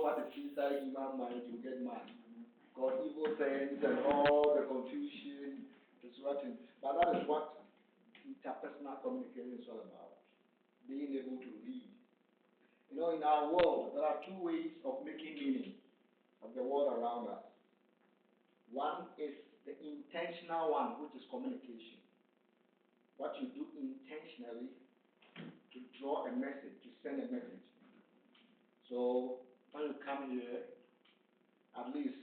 What is inside human mind, you get mad. Because evil things and all the confusion is rotten. But that is what interpersonal communication is all about. Being able to read. You know, in our world, there are two ways of making meaning of the world around us. One is the intentional one, which is communication. What you do intentionally to draw a message, to send a message. So when you come here, at least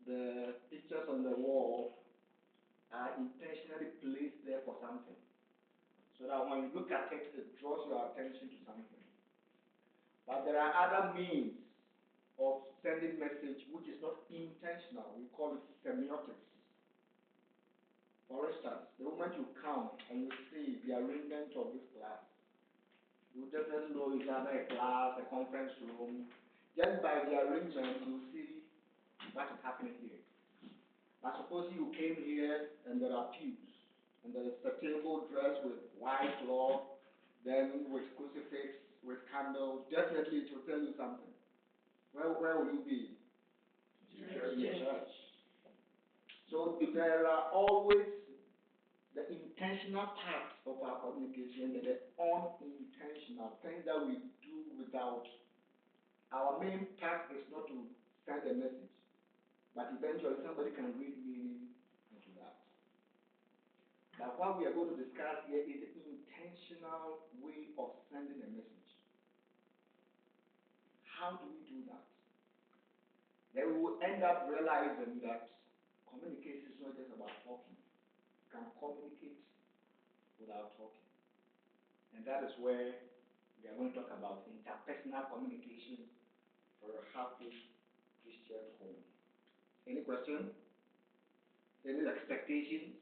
the pictures on the wall are intentionally placed there for something. So that when you look at it, it draws your attention to something. But there are other means of sending message which is not intentional. We call it semiotics. For instance, the moment you come and you see the arrangement of this class, you definitely know it's either a class, a conference room. Just by the arrangement, you see what is happening here. Now, suppose you came here and there are pews, and there is a table dressed with white cloth, then with crucifix, with candles. Definitely, it will tell you something. Where will you be? Church. Church. So there are always the intentional part of our communication and the unintentional things that we do without. Our main task is not to send a message, but eventually somebody can read meaning into that. But what we are going to discuss here is the intentional way of sending a message. How do we do that? Then we will end up realizing that communication is not just about talking. You can communicate without talking. And that is where we are going to talk about interpersonal communication for a happy Christian home. Any question? Any expectation?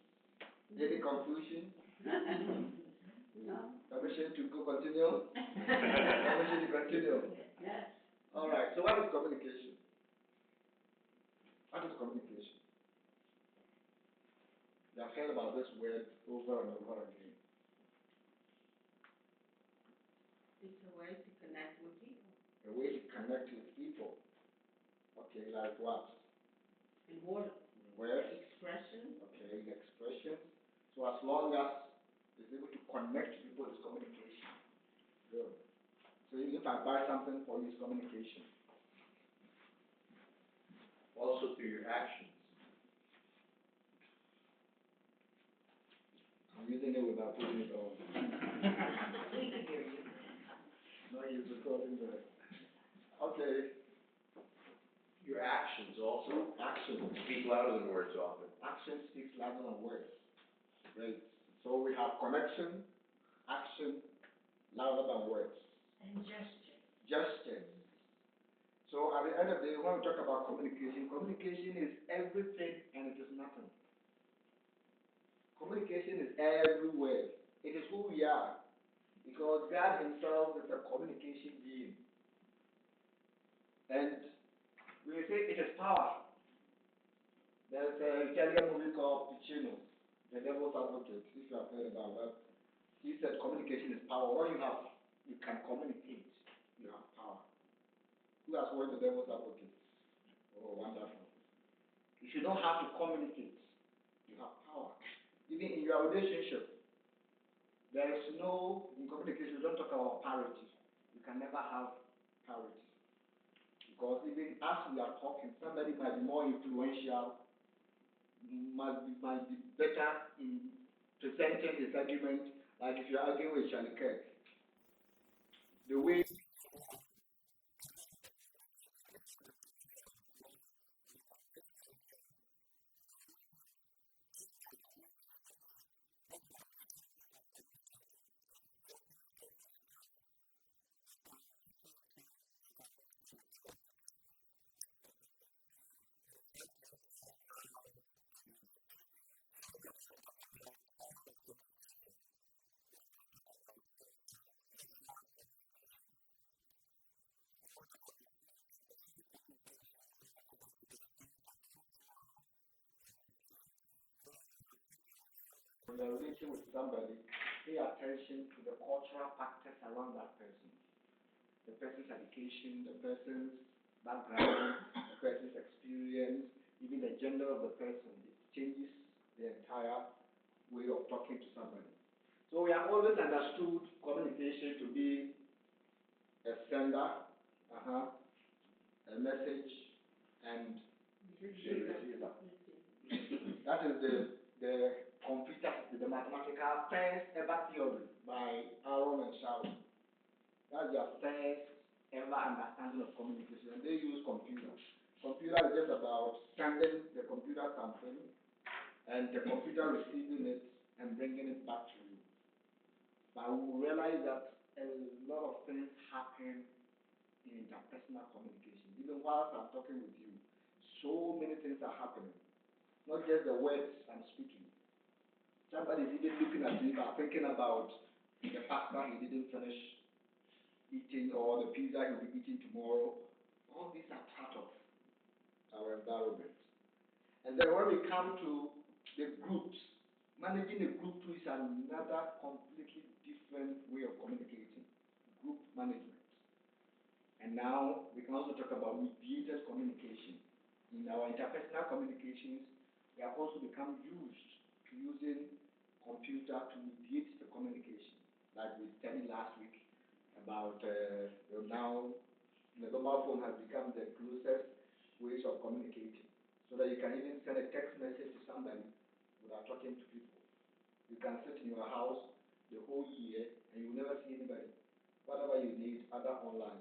Any confusion? No. Permission to go continue? Permission to continue? Yes. All right. So what is communication? What is communication? You have heard about this word over and over again. It's a way to connect with people. A way to connect with people. Okay, like what? In words. Words. Expression. Okay, expression. So as long as it's able to connect people, it's communication. Good. So if I buy something for you, it's communication. Also through your actions. I'm using it without putting it on. We can hear you. No, he's recording the. Okay. Your actions also Action. speak louder than words often. Action speaks louder than words. Great. So we have connection, action, louder than words. And gesture. Gestures. So at the end of the day, when we talk about communication, communication is everything and it is nothing. Communication is everywhere. It is who we are. Because God Himself is a communication being. And we say it is power. There's an Italian movie called Piccino, The Devil's Advocate, if you have heard about that. He said communication is power. What you have, you can communicate. You have power. Who has watched The Devil's Advocate? Oh, wonderful. If you don't have to communicate, you have power. Even in your relationship, there is no, in communication, we don't talk about parity. You can never have parity. Because even as we are talking, somebody might be more influential, might be better in presenting his argument, like if you're arguing with Charlie Kirk. The way when you're relating with somebody, pay attention to the cultural factors around that person. The person's education, the person's background, the person's experience, even the gender of the person. It changes the entire way of talking to somebody. So we have always understood communication to be a sender, a message, and a receiver. That is the computer, the mathematical first ever theory by Aaron and Sharon. That's their first ever understanding of communication. And they use computers. Computer is just about sending the computer something and the computer receiving it and bringing it back to you. But we realize that a lot of things happen in interpersonal communication. Even whilst I'm talking with you, so many things are happening. Not just the words I'm speaking. Somebody is even looking at me, thinking about the pasta he didn't finish eating or the pizza he'll be eating tomorrow. All these are part of our environment. And then when we come to the groups, managing a group too is another completely different way of communicating. Group management. And now we can also talk about mediated communication. In our interpersonal communications, we have also become used to using computer to mediate the communication. Like we studied last week about now the mobile phone has become the closest ways of communicating. So that you can even send a text message to somebody without talking to people. You can sit in your house the whole year and you will never see anybody. Whatever you need, other online,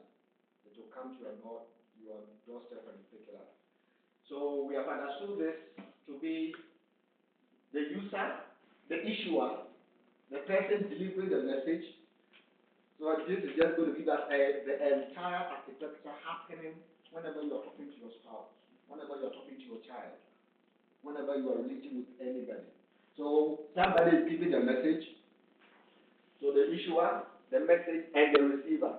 it will come to your doorstep and pick it up. So we have understood this to be the user, the issuer, the person delivering the message. So this is just going to give us the entire architecture happening whenever you are talking to your spouse, whenever you are talking to your child, whenever you are relating with anybody. So somebody is giving the message, so the issuer, the message, and the receiver.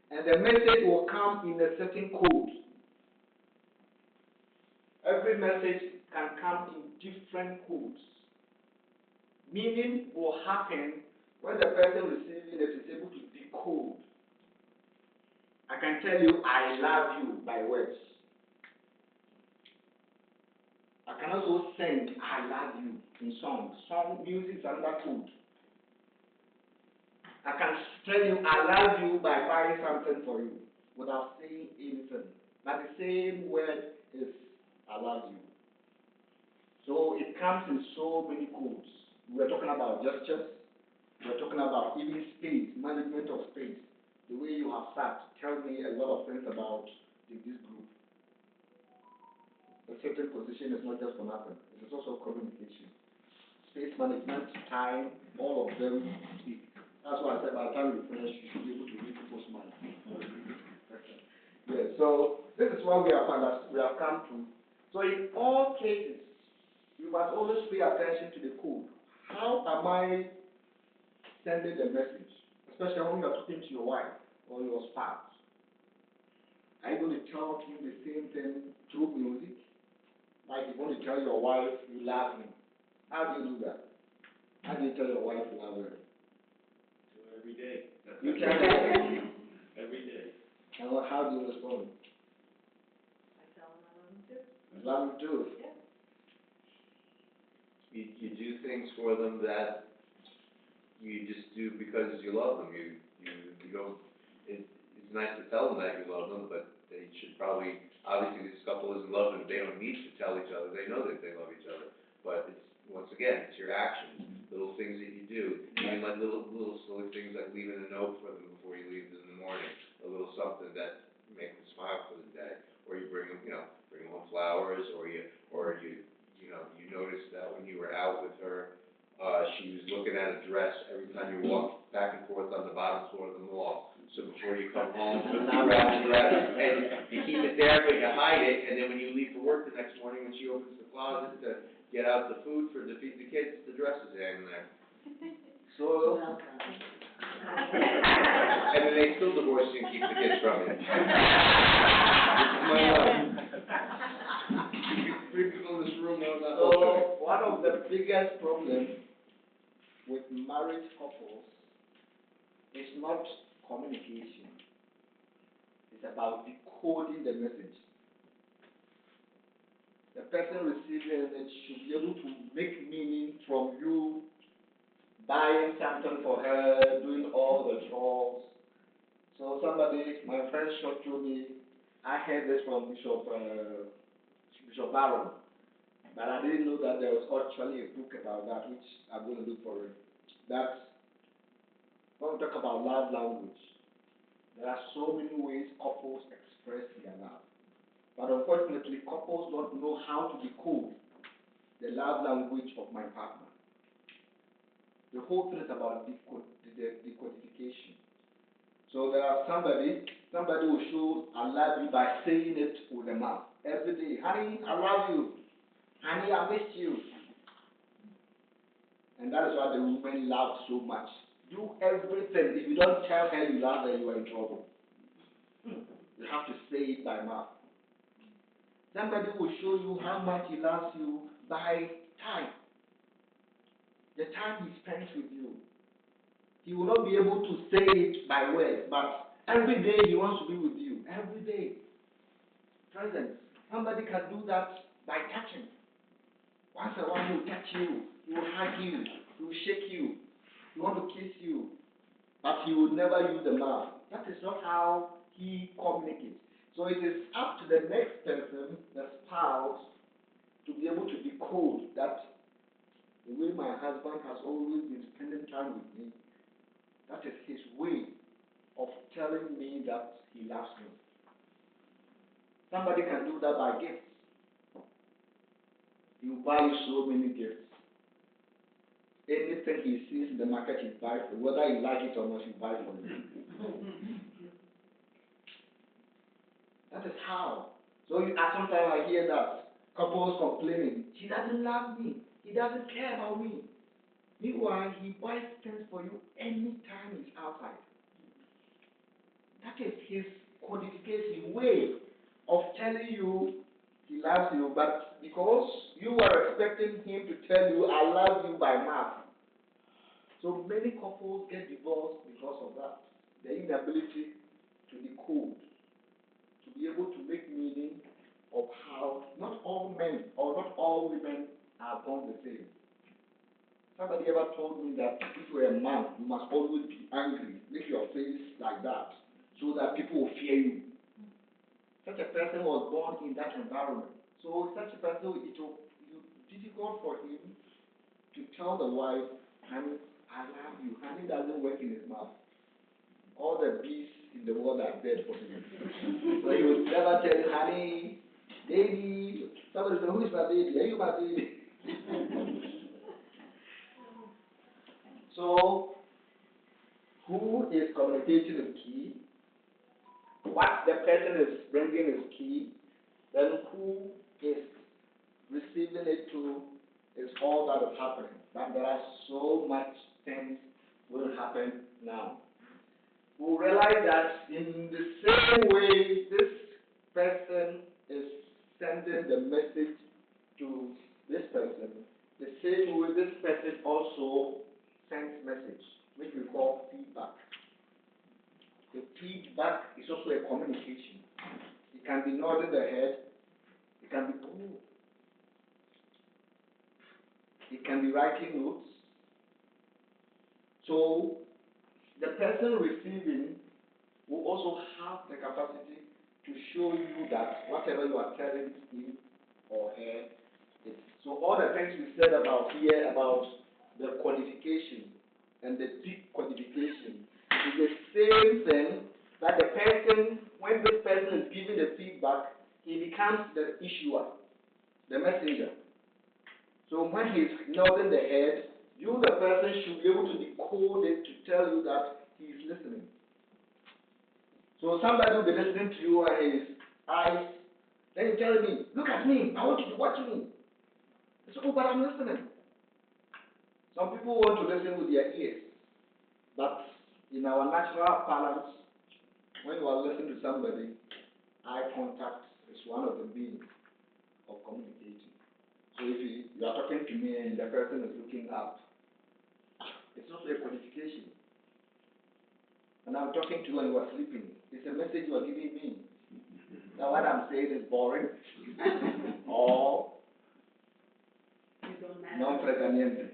And the message will come in a certain code. Every message can come in different codes. Meaning will happen when the person receiving it is able to decode. I can tell you, I love you by words. I can also sing, I love you in songs. Song music is another code. I can tell you, I love you by buying something for you without saying anything. But the same word is, I love you. So it comes in so many codes. We're talking about gestures. We're talking about even space, management of space. The way you have sat tells me a lot of things about this group. A certain position is not just for nothing. It is also communication. Space management, time, all of them speak. That's why I said by the time you finish, you should be able to read people's minds. Yeah, so this is what we have come to. So in all cases, you must always pay attention to the code. How am I sending the message? Especially when you are talking to your wife or your spouse. Are you going to tell him the same thing through music? Like you're going to tell your wife you love him. How do you do that? How do you tell your wife you love her? Every day. You tell her Every day. and how do you respond? I tell them I love them too. Love him too. Yeah. You do things for them that you just do because you love them. You don't. It's nice to tell them that you love them, but they should probably. Obviously, this couple is in love, and they don't need to tell each other. They know that they love each other. But it's once again, it's your actions, little things that you do, even like little silly things like leaving a note for them before you leave in the morning, a little something that makes them smile for the day, or you bring them, bring them flowers, or you notice that when you were out with her, she was looking at a dress every time you walked back and forth on the bottom floor of the mall. So before you come home, you grab the dress and you keep it there, but you hide it, and then when you leave for work the next morning, when she opens the closet to get out the food to feed the kids, the dress is hanging there. So, And then they still divorce you and keep the kids from you. Three people in this room know that. so one of the biggest problems with married couples is not communication. It's about decoding the message. The person receiving it should be able to make meaning from you buying something for her, doing all the chores. So my friend told me, I heard this from Bishop Baron, but I didn't know that there was actually a book about that, which I'm going to look for it. That's when we talk about love language. There are so many ways couples express their love. But unfortunately, couples don't know how to decode the love language of my partner. The whole thing is about the decodification. So there are somebody will show I love you by saying it with the mouth every day. Honey, I love you. Honey, I miss you. And that is why the women love so much. Do everything. If you don't tell her you love her, you are in trouble. You have to say it by mouth. Somebody will show you how much he loves you by time. The time he spends with you. He will not be able to say it by words, but every day he wants to be with you. Every day. Presence. Somebody can do that by touching. Once in a while, he will touch you, he will hug you, he will shake you, he want to kiss you, but he will never use the mouth. That is not how he communicates. So it is up to the next person, the spouse, to be able to decode that the way my husband has always been spending time with me, that is his way of telling me that he loves me. Somebody can do that by gifts. He will buy you so many gifts. Anything he sees in the market, he buys for you. Whether you like it or not, he buys for you. That is how. So sometimes I hear that couples complaining, he doesn't love me, he doesn't care about me. Meanwhile, he buys things for you anytime he's outside. That is his codification way of telling you he loves you, but because you are expecting him to tell you, I love you by mouth. So many couples get divorced because of that. The inability to decode, to be able to make meaning of how not all men or not all women are born the same. Somebody ever told me that if you're a man, you must always be angry, make your face like that, so that people will fear you. Such a person was born in that environment. So such a person, it will be difficult for him to tell the wife, honey, I love you. Honey doesn't work in his mouth. All the bees in the world are dead for him. So he would never tell you, honey, baby. Somebody said, who is my baby? Are you my baby? So, who is communicating is key. What the person is bringing is key. Then who is receiving it to is all that is happening. But there are so much things will happen now. We realize that in the same way this person is sending the message to this person, the same way this person also sends message, which we call feedback. The feedback is also a communication. It can be nodding the head, it can be oh. It can be writing notes. So the person receiving will also have the capacity to show you that whatever you are telling him or her is. So all the things we said about here about the qualification and the deep qualification is the same thing that the person, when this person is giving the feedback, he becomes the issuer, the messenger. So when he's nodding the head, you, the person, should be able to decode it to tell you that he is listening. So somebody will be listening to you and his eyes, then you tell me, look at me, I want you to watch me. I say, oh, but I'm listening. Some people want to listen with their ears, but in our natural balance, when you are listening to somebody, eye contact is one of the means of communicating. So if you are talking to me and the person is looking up, it's not a qualification. And I'm talking to you and you are sleeping. It's a message you are giving me. Now what I'm saying is boring or non preganiente.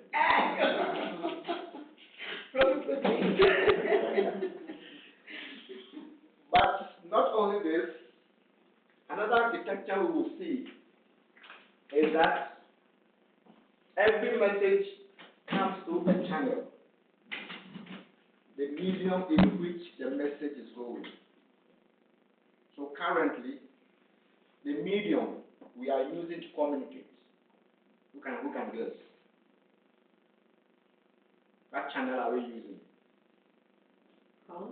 But not only this, another architecture we will see is that every message comes through a channel, the medium in which the message is going. So currently, the medium we are using to communicate. Who can guess? What channel are we using? Phone?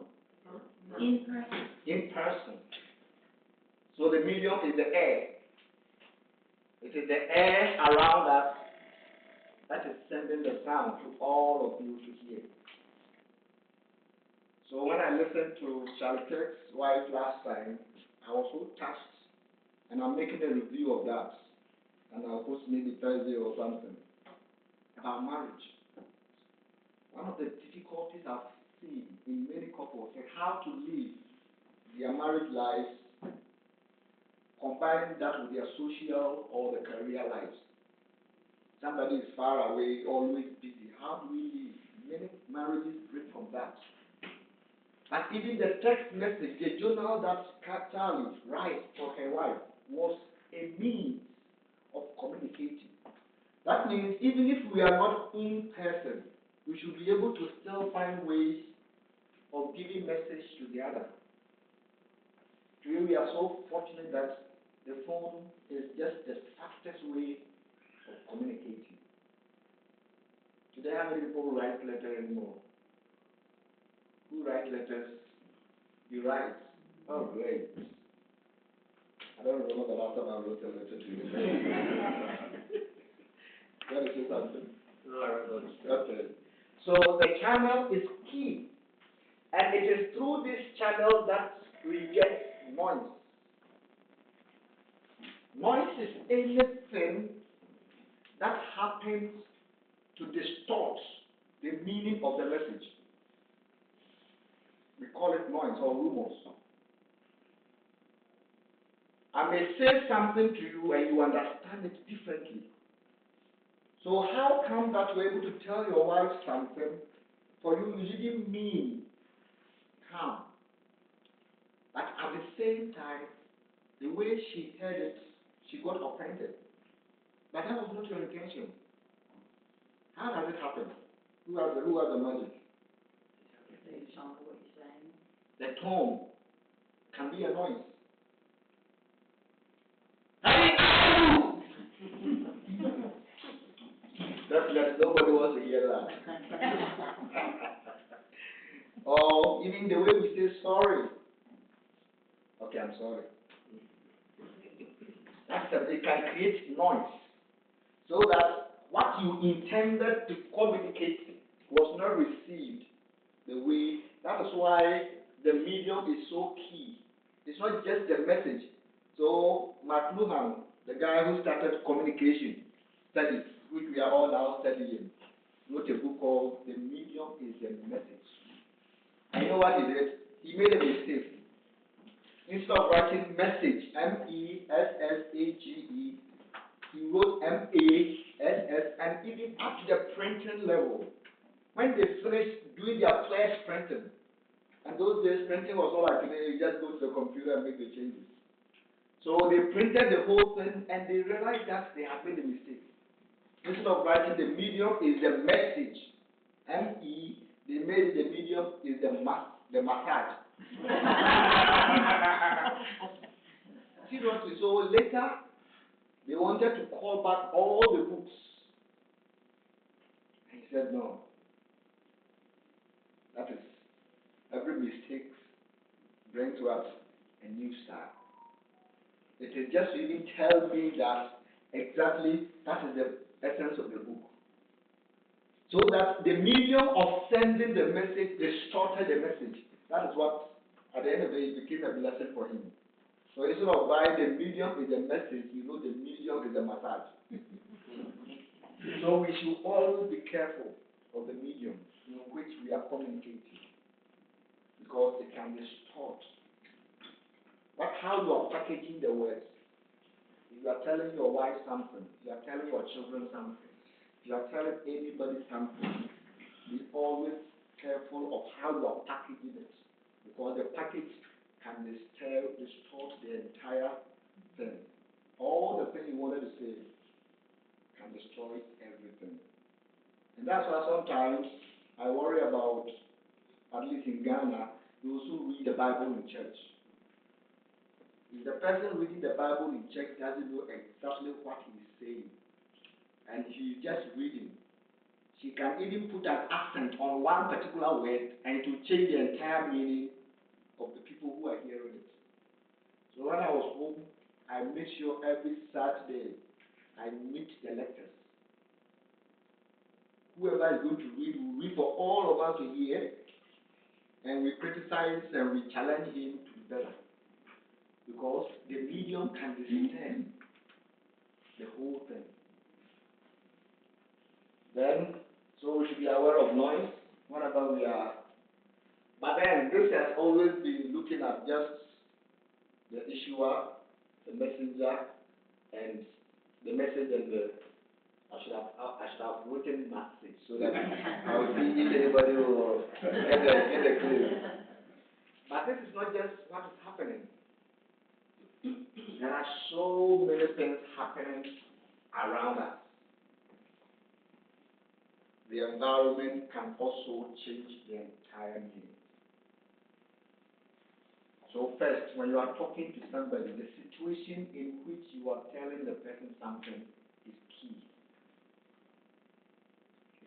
In person. In person. So the medium is the air. It is the air around us that is sending the sound to all of you to hear. So when I listened to Charlie Kirk's wife last time, I was so touched, and I'm making a review of that, and I'll post maybe Thursday or something, about marriage. One of the difficulties I've seen in many couples is how to live their marriage lives, combining that with their social or the career lives. Somebody is far away, always busy. How do we live? Many marriages break from that. And even the text message, the journal that Charlie writes for her wife was a means of communicating. That means even if we are not in person, we should be able to still find ways of giving message to the other. Today we are so fortunate that the phone is just the fastest way of communicating. Today, how many people write letters anymore? Who write letters? You write. Oh, great. I don't remember the last time I wrote a letter to you. You want to say something? No, I don't know. Okay. So the channel is key. And it is through this channel that we get noise. Noise is anything that happens to distort the meaning of the message. We call it noise or rumors. I may say something to you and you understand it differently. So how come that you're able to tell your wife something for you didn't mean harm? But at the same time, the way she heard it, she got offended. But that was not your intention. How does it happen? Who has the magic? Based on what you're saying. The tone can be a noise. Definitely, nobody wants to hear that. Or even the way we say sorry. Okay, I'm sorry. It can create noise. So that what you intended to communicate was not received the way. That is why the medium is so key. It's not just the message. So McLuhan, the guy who started communication studies, which we are all now studying, wrote a book called The Medium is the Message. And you know what he did? He made a mistake. Instead of writing message, M-E-S-S-A-G-E, he wrote M-A-S-S, and even up to the printing level. When they finished doing their first printing, and those days printing was all like today, you just go to the computer and make the changes. So they printed the whole thing and they realized that they had made a mistake. Instead of writing the medium is the message, M-E, they made the medium is the massage. Seriously, so later they wanted to call back all the books. And he said, no. That is, every mistake brings to us a new start. It is just to even tell me that exactly that is the essence of the book. So that the medium of sending the message distorted the message. That is what, at the end of the day, it became a blessing for him. So instead of buying the medium is the message, you know the medium is the massage. So we should always be careful of the medium in which we are communicating. Because it can distort. But how you are packaging the words. If you are telling your wife something, if you are telling your children something, if you are telling anybody something, be always careful of how you are packaging it. Because the package can distort the entire thing. All the thing you wanted to say can destroy everything. And that's why sometimes I worry about, at least in Ghana, those who read the Bible in church. If the person reading the Bible in church doesn't know exactly what he's saying, and he's just reading, she can even put an accent on one particular word and it will change the entire meaning of the people who are hearing it. So when I was home, I made sure every Saturday I meet the lectors. Whoever is going to read will read for all of us to hear, and we criticize and we challenge him to be better. Because the medium can disturb the whole thing. Then, so we should be aware of noise whenever we are. But then, this has always been looking at just the issuer, the messenger, and the message and I should have written message so that I will see if anybody will get the clue. But this is not just what is happening. There are so many things happening around us. The environment can also change the entire meaning. So first, when you are talking to somebody, the situation in which you are telling the person something is key.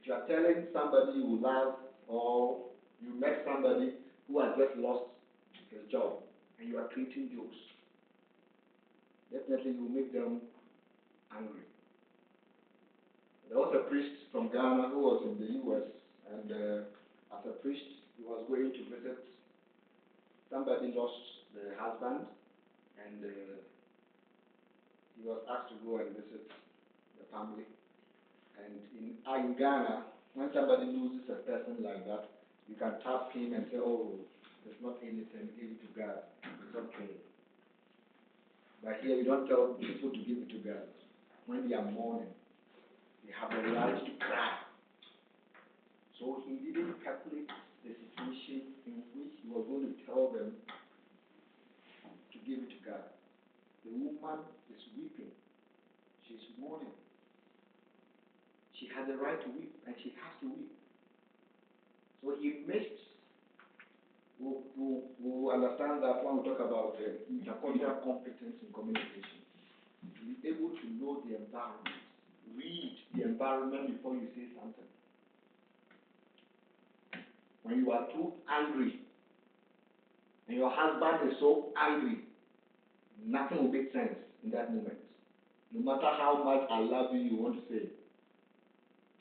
If you are telling somebody you love, or you met somebody who has just lost his job, and you are creating jokes, definitely you will make them angry. There was a priest from Ghana who was in the US, and as a priest, he was going to visit. Somebody lost the husband, and he was asked to go and visit the family. And in Ghana, when somebody loses a person like that, you can tap him and say, oh, there's not anything, give it to God. It's okay. But here you don't tell people to give it to God. When they are mourning, they have the right to cry. So he didn't calculate the situation in which he was going to tell them to give it to God. The woman is weeping. She's mourning. She has the right to weep, and she has to weep. So he missed. We understand that when we talk about intercultural competence in communication, to be able to know the environment, read the environment before you say something. When you are too angry, and your husband is so angry, nothing will make sense in that moment. No matter how much I love you, you want to say,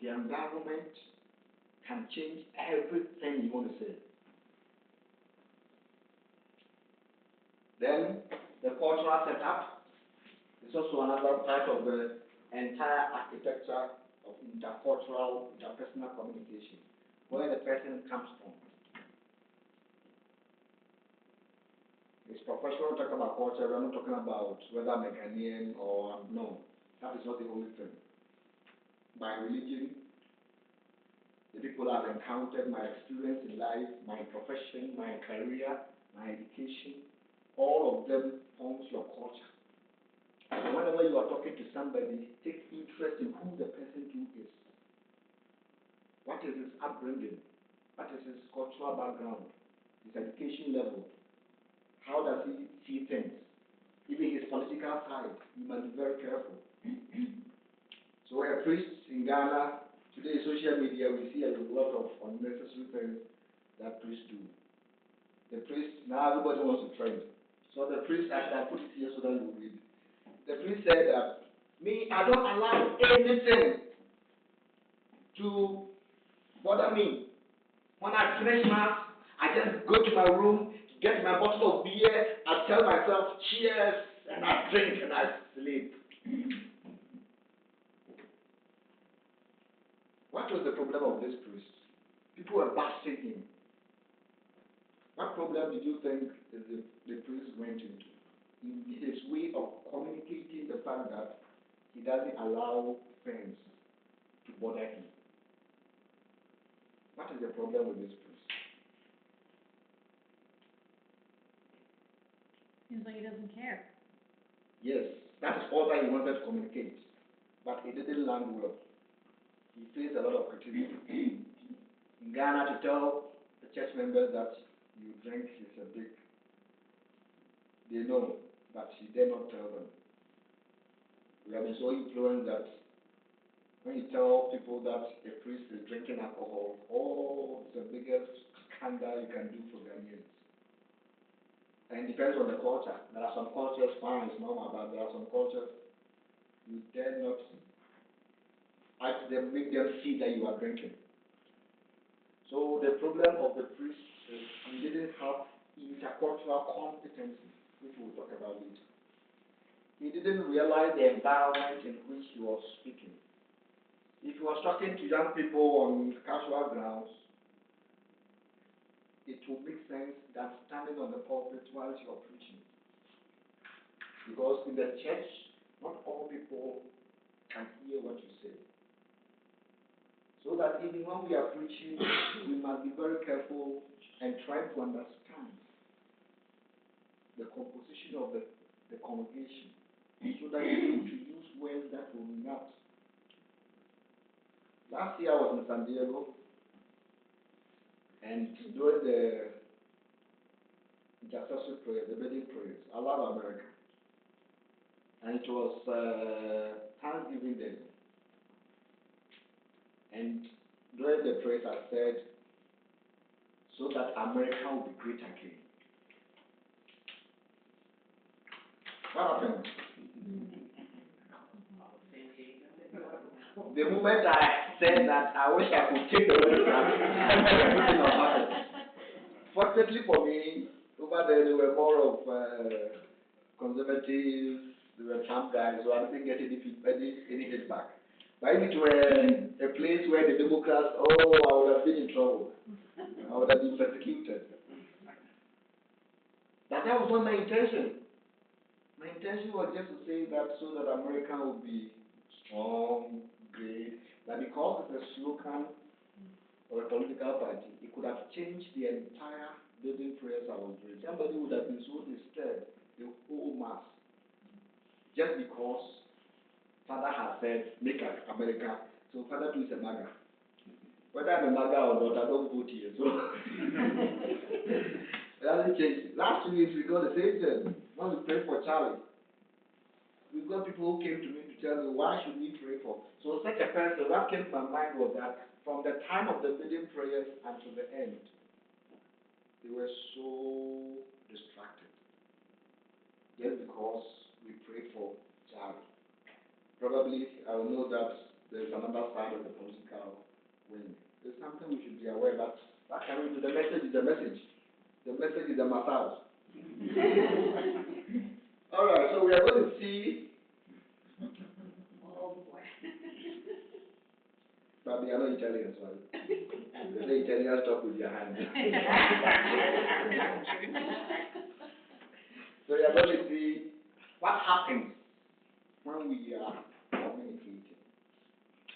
the environment can change everything you want to say. Then, the cultural setup is also another part of the entire architecture of intercultural, interpersonal communication, where the person comes from. It's professional talk about culture, we're not talking about whether I'm a Ghanaian or no. That is not the only thing. My religion, the people I've encountered, my experience in life, my profession, my career, my education, all of them forms your culture. So whenever you are talking to somebody, take interest in who the person is. What is his upbringing? What is his cultural background? His education level? How does he see things? Even his political side, you must be very careful. So a priest in Ghana, today social media, we see a lot of unnecessary things that priests do. The priest, now everybody wants to trend. So the priest, I should have put it here so that you read. The priest said that, me, I don't allow anything to bother me. When I finish mass, I just go to my room, get my bottle of beer, I tell myself cheers, and I drink and I sleep. What was the problem of this priest? People were bashing him. What problem did you think the priest went into? In his way of communicating the fact that he doesn't allow things to bother him. What is the problem with this priest? Seems like he doesn't care. Yes, that is all that he wanted to communicate. But it didn't land well. He faced a lot of criticism. In Ghana, to tell the church members that you drink is a big, they know, but he dare not tell them. We have been so influenced that when you tell people that a priest is drinking alcohol, oh, it's the biggest scandal you can do for Ghanaians. And it depends on the culture. There are some cultures, fine, it's normal, but there are some cultures you dare not ask them, make them see that you are drinking. So the problem of the priest is he didn't have intercultural competency, which we'll talk about later. He didn't realize the environment in which he was speaking. If he was talking to young people on casual grounds, it will make sense than standing on the pulpit while you are preaching. Because in the church, not all people can hear what you say. So that even when we are preaching, we must be very careful and try to understand the composition of the congregation so that we need to use words that will not. Last year I was in San Diego and during the intercessory prayer, the wedding prayers, I love America. And it was Thanksgiving Day. And during the prayers I said, so that America will be great again. What happened? The moment I said that, I wish I could take the word back. Fortunately for me, over there they were more of conservatives, they were Trump guys, so I didn't get any hit back. But if it were a place where the Democrats, I would have been in trouble. I would have been persecuted. But that was not my intention. My intention was just to say that so that America would be strong, great. But because it's a slogan or a political party, it could have changed the entire building prayers I was doing. Somebody would have been so disturbed, the whole mass, just because Father has said, make America. So Father too is a MAGA. Whether I'm a MAGA or not, I don't vote here. So it hasn't changed. Last 2 weeks we got the same thing. When we prayed for Charlie, we've got people who came to me to tell me why should we pray for. So such a person, what came to my mind was that from the time of the wedding prayers until the end, they were so distracted. Just because we prayed for Charlie. Probably I will know that there's another side of the political wing. There's something we should be aware that can we do? The message is the message. The message is the massage. Alright, so we are going to see. Oh boy. But they are not Italians, right? They say Italians talk with their hands. So we are going to see what happens when we are communicating.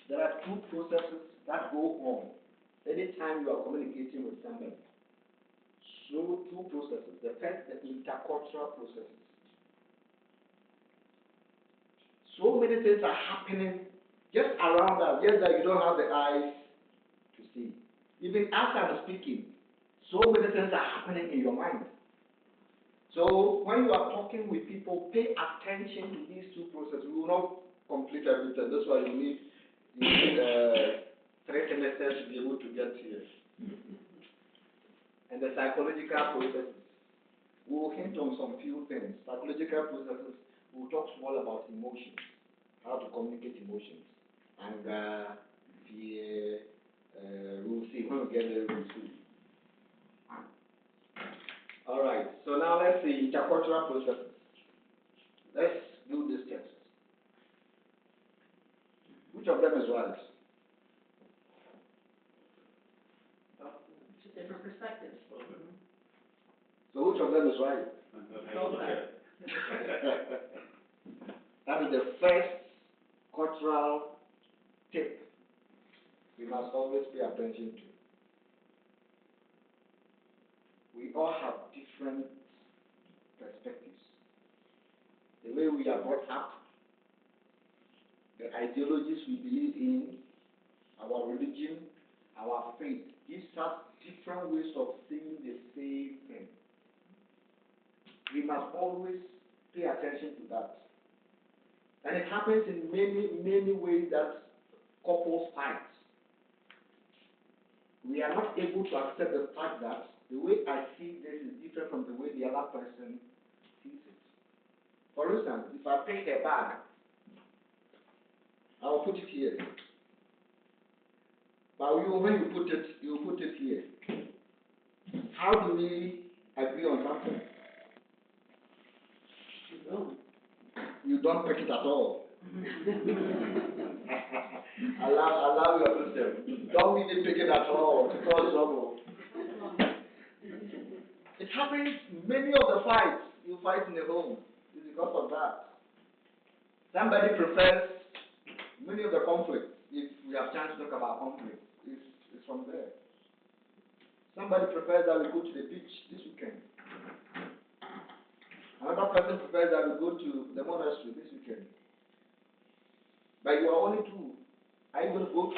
There are two processes that go on anytime you are communicating with somebody. So two processes. The first, the intercultural processes. So many things are happening just around us, just that you don't have the eyes to see. Even as I'm speaking, so many things are happening in your mind. So when you are talking with people, pay attention to these two processes. We will not complete everything. That's why you need 3 semesters to be able to get here. And the psychological processes. We will hint on some few things. Psychological processes, we will talk small about emotions, how to communicate emotions. Anger, fear, we'll see. When we get there, we'll see. Alright, so now let's see intercultural processes. Let's do this test. Which of them is right? Different perspectives. So which of them is right? Okay. That is the first cultural tip we must always pay attention to. We all have different perspectives. The way we are brought up, the ideologies we believe in, our religion, our faith, gives us different ways of seeing the same thing. We must always pay attention to that. And it happens in many ways that couples fight. We are not able to accept the fact that the way I see this is different from the way the other person sees it. For instance, if I pick a bag, I will put it here. But when you put it here. How do we agree on something? You don't pick it at all. allow your system. Don't even pick it at all to cause trouble. It happens many of the fights you fight in the home is because of that. Somebody prefers Many of the conflicts, if we have time to talk about conflicts, is from there. Somebody prefers that we go to the beach this weekend. Another person prefers that we go to the monastery this weekend. But you are only two. Are you going to vote?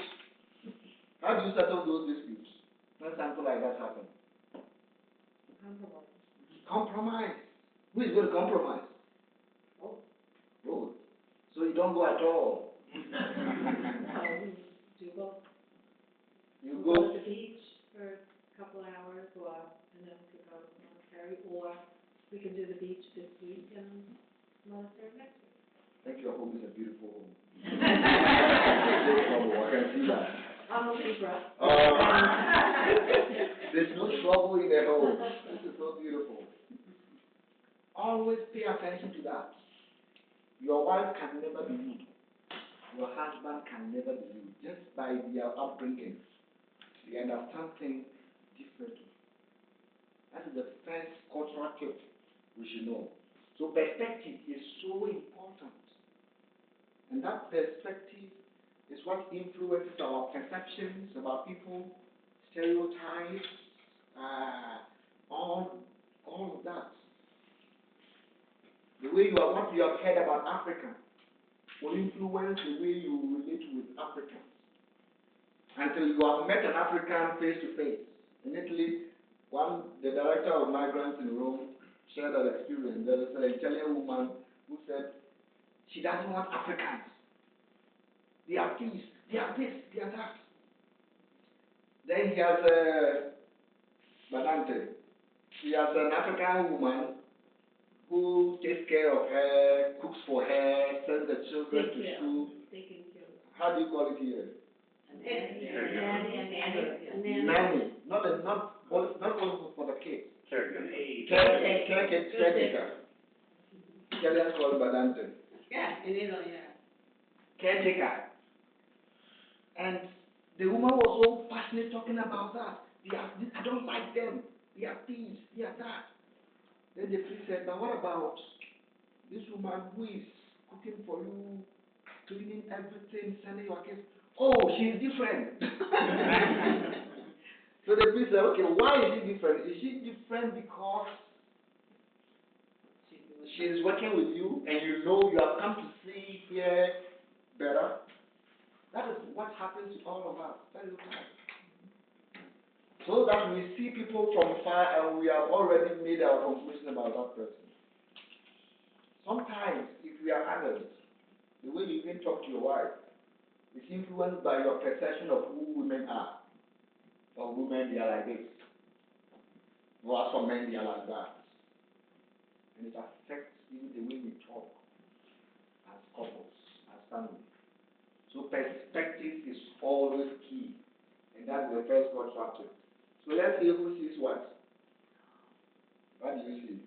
How do you settle those disputes when something like that happens? Compromise. Who is going to compromise? Both. So you don't go at all. Do both. You We'll go. to the beach for a couple hours, and then we could go to the monastery, or we can do the beach this week and monastery next week. I think your home is a beautiful home. No trouble, I can see that. I'm a Libra. There's no trouble in the home. This is so beautiful. Always pay attention to that. Your wife can never be you. Your husband can never be you. Just by their upbringing, they understand things differently. That is the first cultural trait we should know. So perspective is so important. And that perspective is what influences our perceptions about people, stereotypes, all of that. The way you are, what you have heard about Africa will influence the way you relate with Africans. Until you have met an African face to face. In Italy, the director of Migrants in Rome shared that experience. There was an Italian woman who said she doesn't want Africans. They are thieves, they are this, they are that. Then he has Badante. He has an African woman who takes care of her, cooks for her, sends the children to school. How do you call it here? Nanny. Not only for the kids. Caretaker. Italians call it Badante. Yeah, in Italy, yeah. Caretaker. And the woman was so passionate talking about that. I don't like them. They are thieves. They are that. Then the priest said, but what about this woman who is cooking for you, cleaning everything, sending your kids? Oh, she's different. So the priest said, okay, why is she different? Is she different because she's working with you and you know you have come to see, hear better? That is what happens to all of us. That is right. So that we see people from far and we have already made our conclusion about that person. Sometimes, if we are adults, the way you even talk to your wife is influenced by your perception of who women are. Or women, they are like this. Or some men, they are like that. And it affects even the way we talk as couples, as family. So perspective is always key. And that's the first contract. So let's see who sees what. What do you see?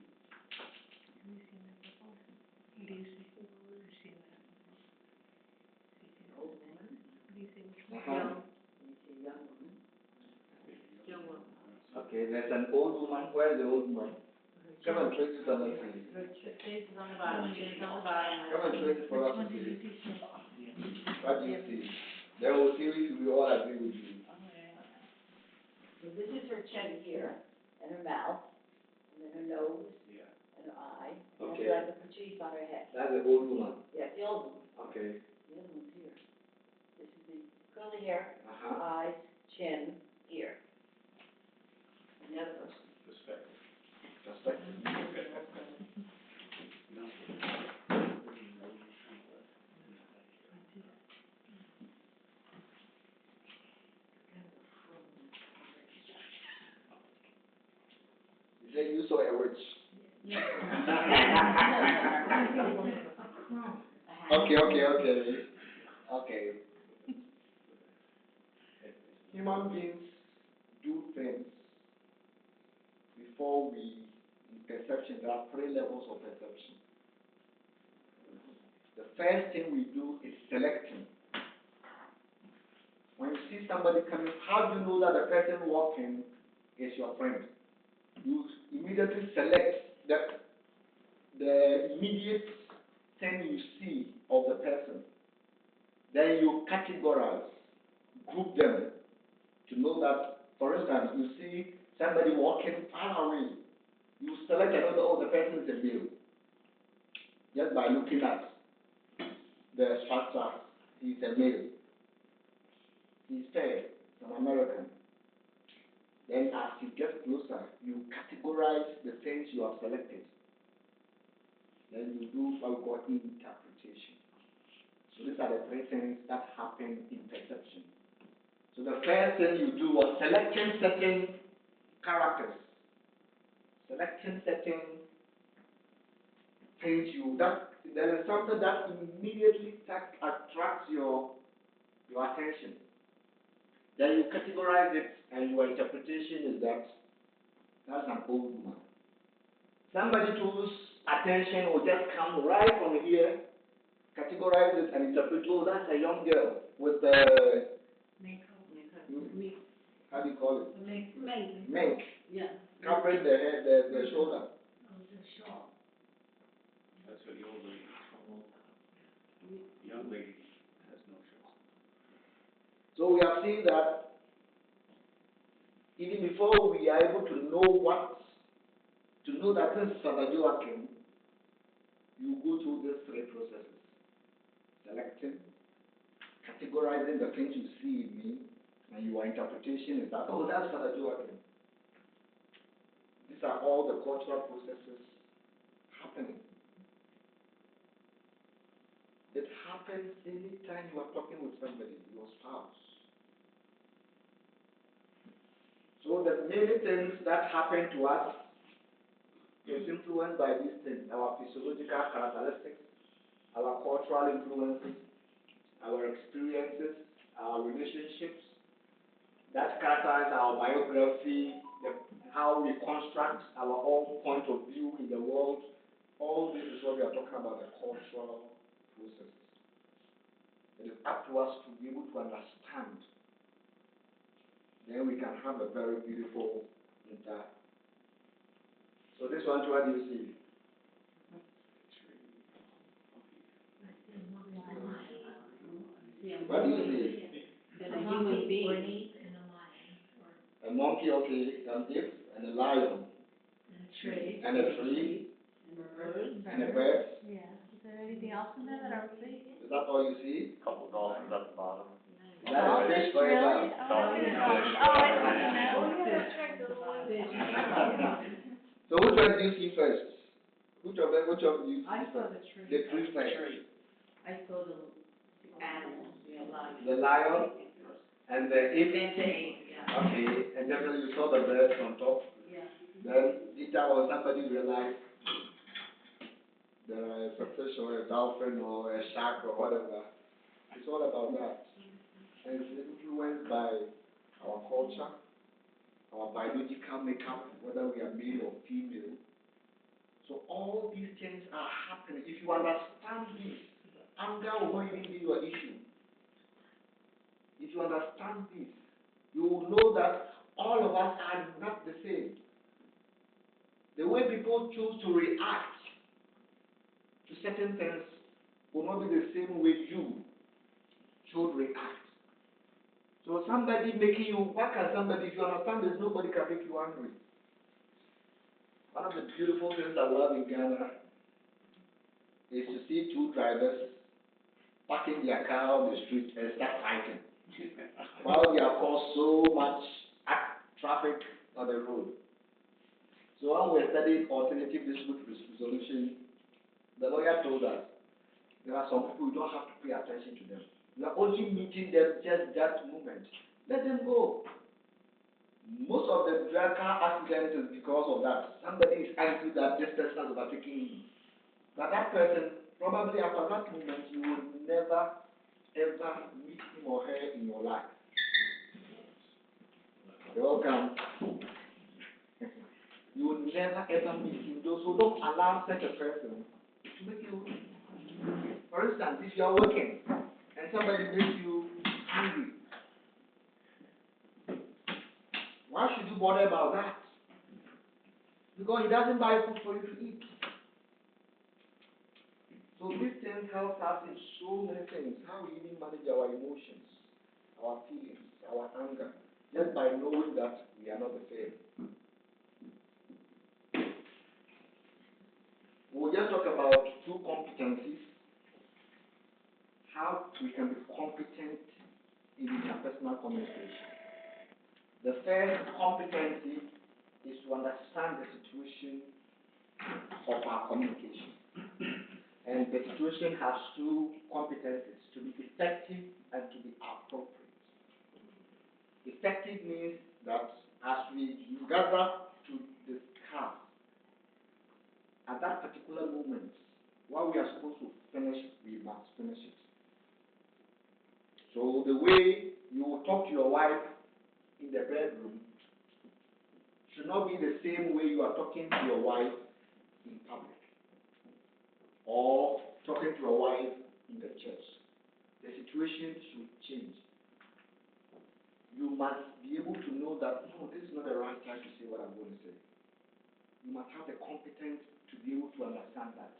Okay, there's an old woman. Where is the old woman? Come and trace it on us. Face is on the bottom, chin is on the bottom. Come and trace it for us to see. What do you see? Then we'll see if we all agree with you. So this is her chin here, and her mouth, and then her nose, and her eye, and Okay. then the patchouli on her head. That's the old woman. Yeah, the old one. Okay. The other one's here. This is the curly hair, Uh-huh. eyes, chin, ear. And the other person. Perspective. You said you saw a witch. Okay. Human beings do things before we, in perception, there are 3 levels of perception. The first thing we do is selecting. When you see somebody coming, how do you know that the person walking is your friend? You immediately select the immediate thing you see of the person. Then you categorize, group them to know that, for instance, you see somebody walking far away, you select another, oh, the person is a male, just by looking at the structure, he's a male, he's fair, he's an American. Then as you get closer, you categorize the things you have selected. Then you do what we call interpretation. So these are the three things that happen in perception. So the first thing you do was selecting certain characters, selecting certain things that there is something that immediately attracts your attention. Then you categorize it, and your interpretation is that that's an old woman. Somebody whose attention will just come right from here, categorize it, and interpret, oh, that's a young girl with how do you call it? Mink. Yeah. Covering the head, the shoulder. Oh, the shawl. That's what the old lady, the young lady has no shawl. So we have seen that even before we are able to know that this is Fr Joachim, you go through these three processes. Selecting, categorizing the things you see in me, and your interpretation is that, oh, that's Fr Joachim. These are all the cultural processes happening. It happens anytime you are talking with somebody, your spouse. So the many things that happen to us is influenced by these things, our physiological characteristics, our cultural influences, our experiences, our relationships, that characterize our biography, how we construct our own point of view in the world. All this is what we are talking about, the cultural processes. It is up to us to be able to understand. Then we can have a very beautiful interaction. So this one, what do you see? What do you see? A human being. A monkey, okay, and a lion. Tree. And a tree. And a bird. And a bird. Yeah. Is there anything else in there that I don't see? Is that all you see? Couple dolphins at the bottom. That is fish for Really? So which one do you see first? Which of you see I saw first? the tree. The tree first. I saw the animals, The lion and the ape. Yeah. Okay, and then you saw the bird on top. Yeah. Then later on somebody realized there are a fish or a dolphin or a shark or whatever. It's all about that. And it's influenced by our culture, our biological makeup, whether we are male or female. So all these things are happening. If you understand this, anger will not even be your issue. If you understand this, you will know that all of us are not the same. The way people choose to react to certain things will not be the same way you should react. So somebody making you, why can somebody, if you understand this, nobody can make you angry. One of the beautiful things I love in Ghana is to see two drivers parking their car on the street and start fighting. While they have caused so much traffic on the road. So when we studied alternative dispute resolution, the lawyer told us there are some people you don't have to pay attention to them. You are only meeting them just that moment. Let them go. Most of the car accidents is because of that. Somebody is angry that this person has overtaken him. But that person, probably after that moment, you will never ever meet him or her in your life. You're welcome. You will never ever meet him. So don't allow such a person to make you. For instance, if you are working and somebody makes you angry, why should you bother about that? Because he doesn't buy food for you to eat. So So these things help us in so many things. How we even manage our emotions, our feelings, our anger, just by knowing that we are not the same. We'll just talk about two competencies. How we can be competent in interpersonal communication. The first competency is to understand the situation of our communication. And the situation has two competencies, to be effective and to be appropriate. Effective means that as we gather to discuss, at that particular moment, what we are supposed to finish, we must finish it. So the way you will talk to your wife in the bedroom should not be the same way you are talking to your wife in public or talking to your wife in the church. The situation should change. You must be able to know that, no, this is not the right time to say what I'm going to say. You must have the competence to be able to understand that.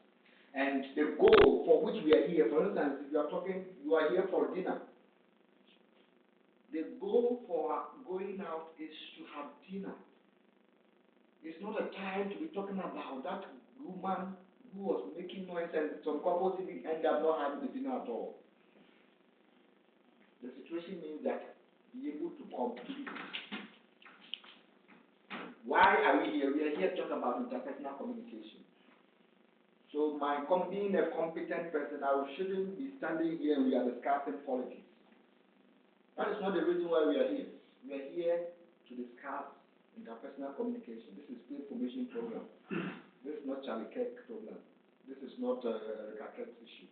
And the goal for which we are here, for instance, if you are talking, you are here for dinner. The goal for going out is to have dinner. It's not a time to be talking about that woman who was making noise and some couples even end up not having the dinner at all. The situation means that be able to complete. Why are we here? We are here to talk about interpersonal communication. So being a competent person, I shouldn't be standing here and we are discussing politics. That is not the reason why we are here. We are here to discuss interpersonal communication. This is the information program. This is not Charlie Kirk program. This is not a Kirk issue.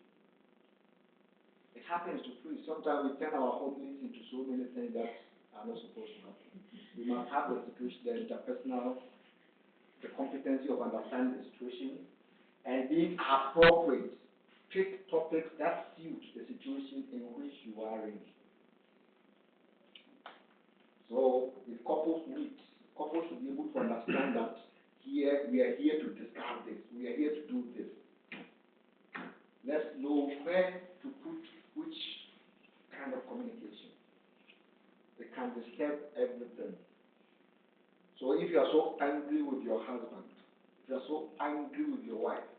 It happens to priests. Sometimes we turn our homilies into so many things that are not supposed to happen. We must have the situation, the interpersonal, the competency of understanding the situation, and being appropriate. Pick topics that suit the situation in which you are in. So if couples meet, couples should be able to understand that here we are here to discuss this, we are here to do this. Let's know where to put which kind of communication. They can disturb everything. So if you are so angry with your husband, if you are so angry with your wife,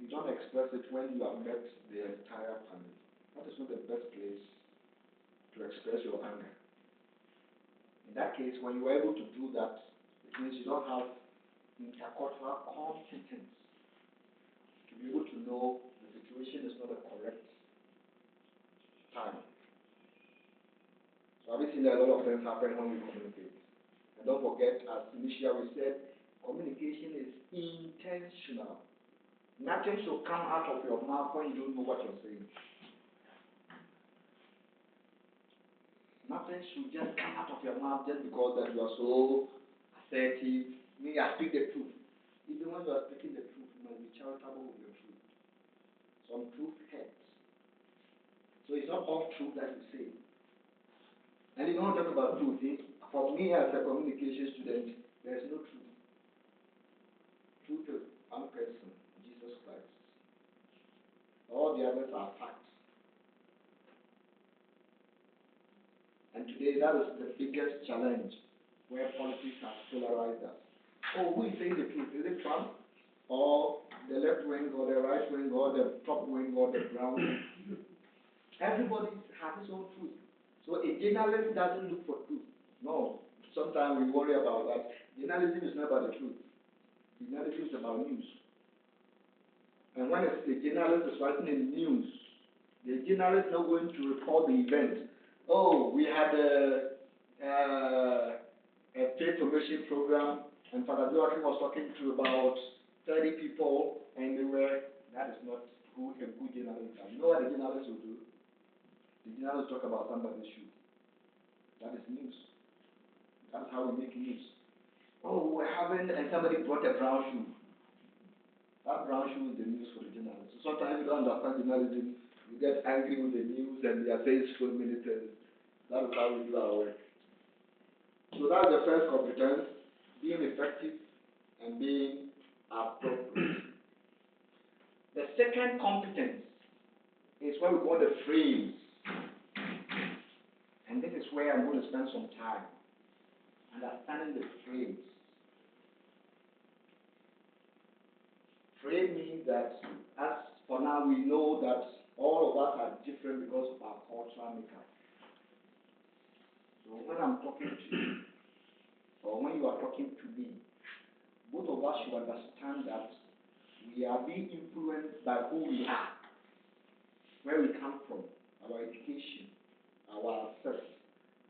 you don't express it when you have met the entire family. That is not the best place to express your anger. In that case, when you are able to do that, it means you don't have intercultural competence to be able to know the situation is not the correct time. So I've seen a lot of things happen when we communicate. And don't forget, as initially we said, communication is intentional. Nothing should come out of your mouth when you don't know what you're saying. Nothing should just come out of your mouth just because that you are so assertive. Me, I speak the truth. Even when you are speaking the truth, you must be charitable with your truth. Some truth hurts. So it's not all truth that you say. And if you want to talk about truth, for me as a communication student, there is no truth. Truth is one person, Jesus Christ. All the others are facts. And today that is the biggest challenge where politics has polarized us. Oh, who is saying the truth? Is it Trump? Or the left wing, or the right wing, or the top wing, or the brown wing? Everybody has his own truth. So a journalist doesn't look for truth. No. Sometimes we worry about that. Journalism is not about the truth. Journalism is about news. And when the journalist is writing in news, the journalist is not going to report the event. Oh, we had a faith formation program, and Fr Joachim was talking to about 30 people, and that is not who a good journalist is. You know what the journalist will do? The journalist will talk about somebody's shoe. That is news. That's how we make news. Oh, we're having, and somebody brought a brown shoe. That brown shoe is the news for the journalist. So sometimes you don't understand journalism, you get angry with the news and they are saying so many things. That is how we do our work. So that's the first competence, being effective and being appropriate. The second competence is what we call the frames. And this is where I'm going to spend some time understanding the frames. Frame means that, as for now, we know that all of us are different because of our cultural makeup. So when I'm talking to you, or when you are talking to me, both of us should understand that we are being influenced by who we are, where we come from, our education, our sex,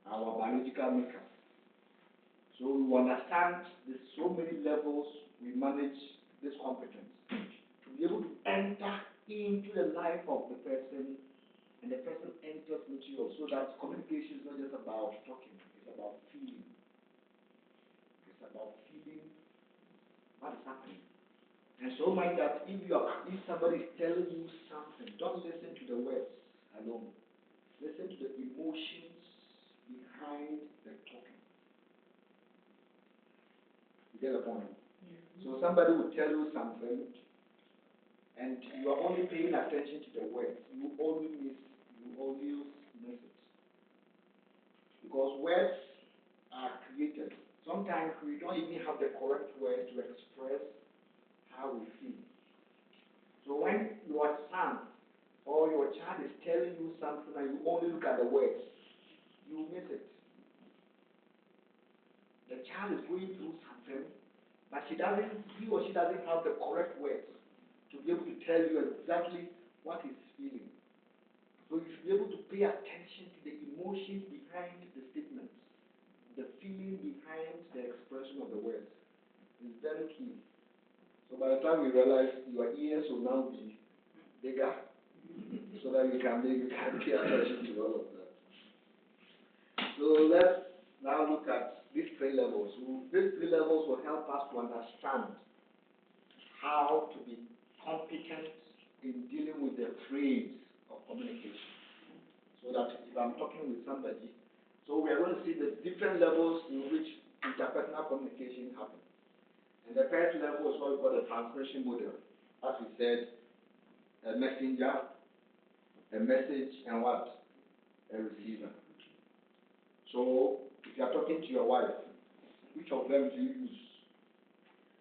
our biological makeup. So we understand there's so many levels we manage this competence to be able to enter into the life of the person, and the person enters into you, so that communication is not just about talking, it's about feeling. It's about feeling what is happening. And so much that if somebody is telling you something, don't listen to the words alone. Listen to the emotions behind the talking. You get the point? So somebody will tell you something, and you are only paying attention to the words. You always miss it. Because words are created. Sometimes we don't even have the correct words to express how we feel. So when your son or your child is telling you something and you only look at the words, you miss it. The child is going through something, but he or she doesn't have the correct words to be able to tell you exactly what he's feeling. So you should be able to pay attention to the emotions behind the statements, the feeling behind the expression of the words. It's very key. So by the time you realize, your ears will now be bigger, so that you can pay attention to all of that. So let's now look at these three levels. These three levels will help us to understand how to be competent in dealing with the frames of communication. So that if I'm talking with somebody, so we are going to see the different levels in which interpersonal communication happens. And the first level is what we call the transmission model. As we said, a messenger, a message, and what? A receiver. So if you are talking to your wife, which of them do you use?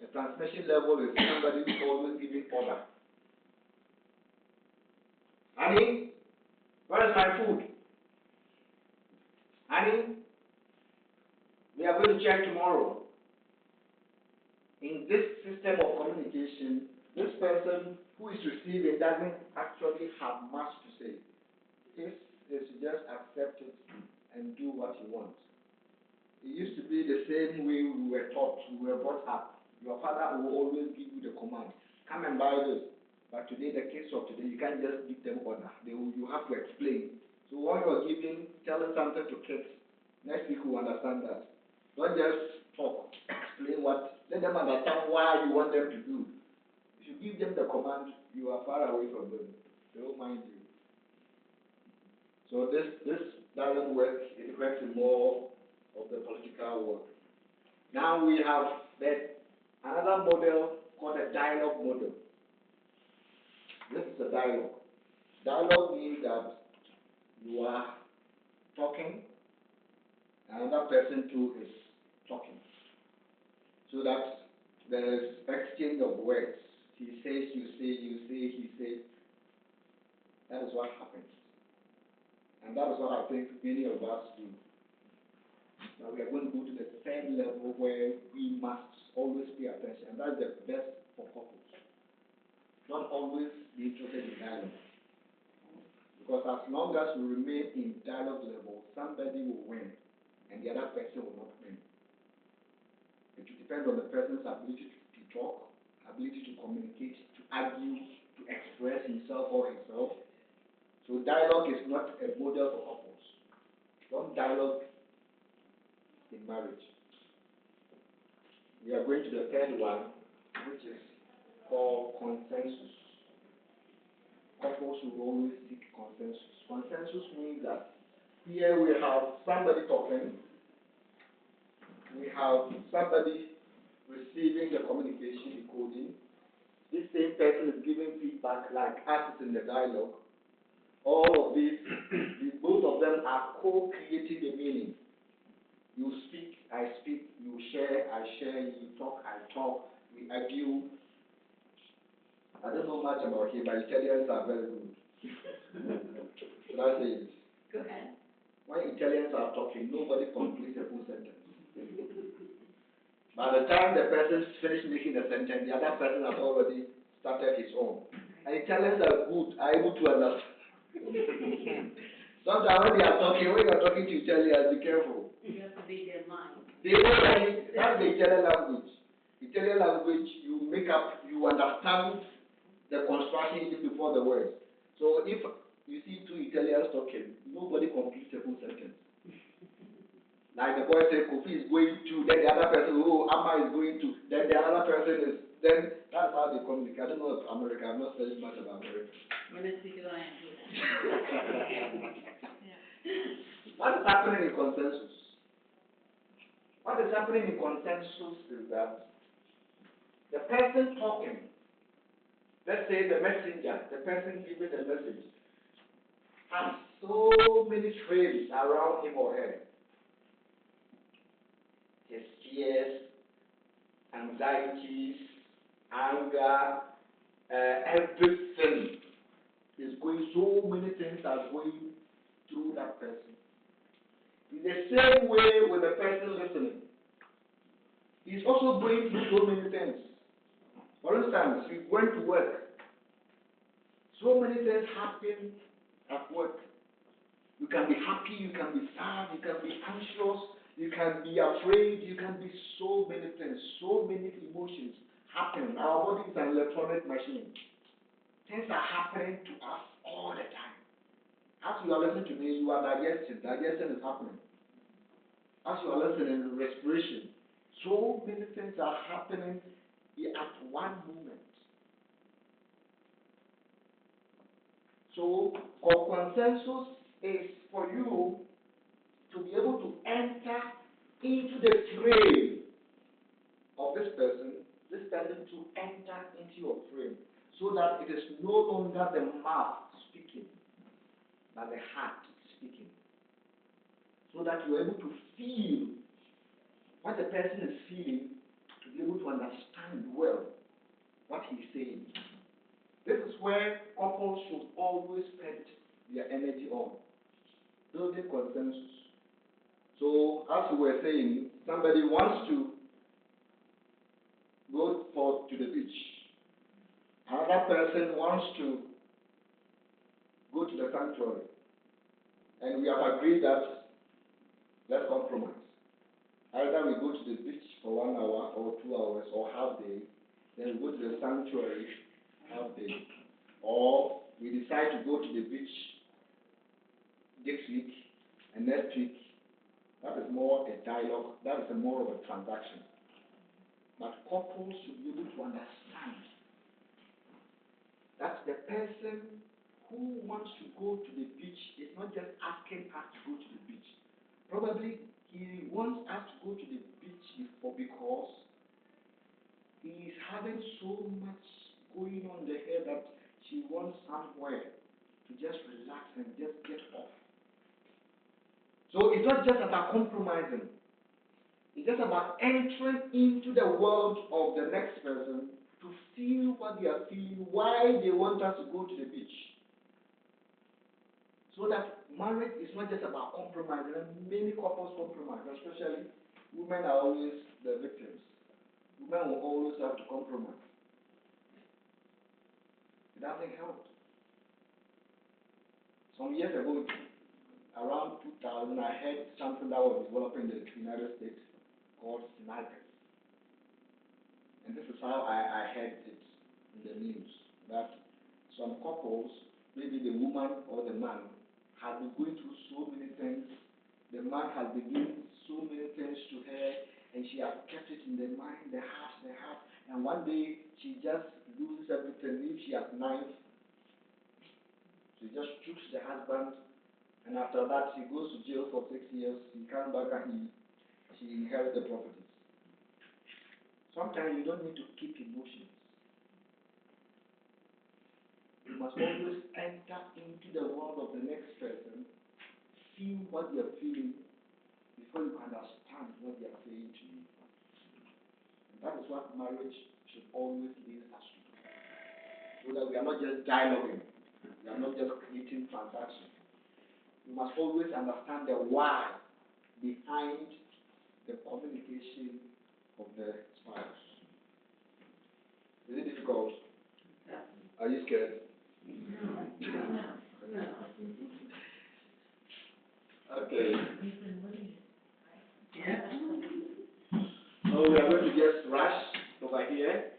The transmission level is somebody who's always giving order. Honey, where is my food? Honey, we are going to check tomorrow. In this system of communication, this person who is receiving doesn't actually have much to say. His is to just accept it and do what he wants. It used to be the same way we were taught, we were brought up. Your father will always give you the command, come and buy this. But today, the case of today, you can't just give them order. You have to explain. So when you're telling something to kids, next week will understand that. Don't just talk, explain let them understand why you want them to do. If you give them the command, you are far away from them. They don't mind you. So this doesn't work. It works in more of the political work. Now we have another model called a dialogue model. This is a dialogue. Dialogue means that you are talking, and another person too is talking. So that there is exchange of words. He says, you say, you say, he says. That is what happens. And that is what I think many of us do. Now we are going to go to the third level where we must always pay attention. And that's the best for couples. Not always be interested in dialogue. Because as long as we remain in dialogue level, somebody will win and the other person will not win. It will depend on the person's ability to talk, ability to communicate, to argue, to express himself or herself. So dialogue is not a model for couples. Don't dialogue in marriage. We are going to the third one, which is called consensus. Couples will always seek consensus. Consensus means that here we have somebody talking, we have somebody receiving the communication, decoding, this same person is giving feedback like us in the dialogue. All of these, both of them are co-creating the meaning. You speak, I speak, you share, I share, you talk, I talk, we argue. I don't know much about here, but Italians are very good. Should I say it? Go ahead. When Italians are talking, nobody completes a full sentence. By the time the person finishes making the sentence, the other person has already started his own. And Italians are good, are able to understand. Sometimes when they are talking, when you are talking to Italians, be careful. You have to be their mind. They already, that's the Italian language. Italian language, you make up, you understand the construction even before the words. So if you see two Italians talking, nobody completes a full sentence. Like the boy said, Kofi is going to, then the other person, oh, Amma is going to, then the other person is, then that's how they communicate. I don't know if America, I'm not studying much about America. When it's because I am here. What is happening in consensus? What is happening in consensus is that the person talking, let's say the messenger, the person giving the message, has so many traits around him or her. His fears, anxieties, anger, everything is going, so many things are going through that person. In the same way with the person listening, he's also going through so many things. For instance, you're going to work. So many things happen at work. You can be happy, you can be sad, you can be anxious, you can be afraid, you can be so many things, so many emotions happen. Our body is an electronic machine. Things are happening to us all the time. As you are listening to me, you are digesting. Digestion is happening. As you are listening, respiration. So many things are happening at one moment. So, consensus is for you to be able to enter into the frame of this person to enter into your frame, so that it is no longer the mouth speaking, but the heart speaking. So that you are able to feel what the person is feeling, to be able to understand well what he's saying. This is where couples should always spend their energy on, building consensus. So, as we were saying, somebody wants to go to the beach. Another person wants to go to the sanctuary. And we have agreed that let's compromise. Either we go to the beach for 1 hour or 2 hours or half day, then we go to the sanctuary half day. Or we decide to go to the beach this week and next week. That is more a dialogue, that is more of a transaction. But couples should be able to understand that the person who wants to go to the beach is not just asking us to go to the beach. Probably he wants us to go to the beach because he is having so much going on in the head that she wants somewhere to just relax and just get off. So it's not just about compromising. It's just about entering into the world of the next person to feel what they are feeling, why they want us to go to the beach. So that marriage is not just about compromising. And many couples compromise, especially women are always the victims. Women will always have to compromise. It doesn't help. Some years ago, around 2000, I heard something that was developing in the United States called snipers. And this is how I heard it in the news, that some couples, maybe the woman or the man, have been going through so many things. The man has been doing so many things to her, and she has kept it in the mind, the heart. And one day, she just loses everything. If she has knife, she just shoots the husband, and after that, she goes to jail for 6 years. He comes back and she inherits the properties. Sometimes you don't need to keep emotions. You must always enter into the world of the next person, feel what they are feeling before you can understand what they are saying to you. And that is what marriage should always lead us to do. So that we are not just dialoguing, we are not just creating transactions. You must always understand the why behind the communication of the spouse. Is it difficult? Are you scared? Okay. So we are going to just rush over here,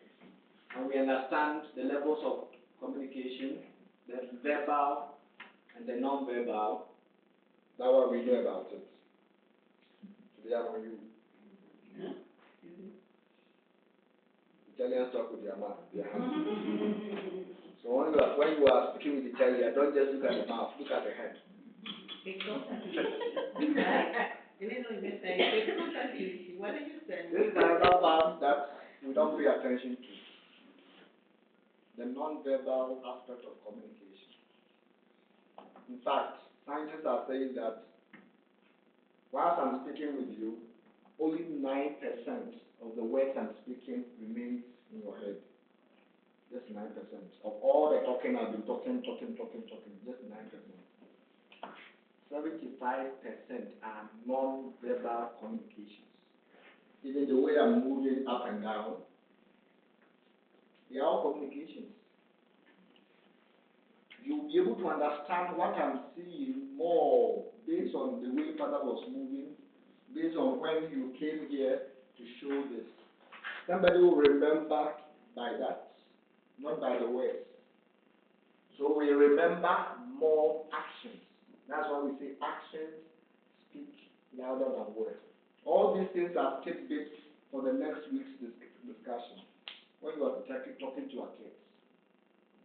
and we understand the levels of communication, the verbal and the non-verbal. That's what we know about it. Today I'm on you. Italians talk with their mouth, their hands. So when you are speaking with Italian, don't just look at the mouth, look at the head. What are you saying? This is another part that we don't pay attention to. The non-verbal aspect of communication. In fact, scientists are saying that whilst I'm speaking with you, only 9% of the words I'm speaking remains in your head. Just 9%. Of all the talking I've been talking, just 9%. 75% are non-verbal communications. Even the way I'm moving up and down, they are all communications. You'll be able to understand what I'm seeing more based on the way Father was moving, based on when you came here to show this. Somebody will remember by that, not by the words. So we remember more actions. That's why we say actions speak louder than words. All these things are tidbits for the next week's discussion. When you are talking to our kids,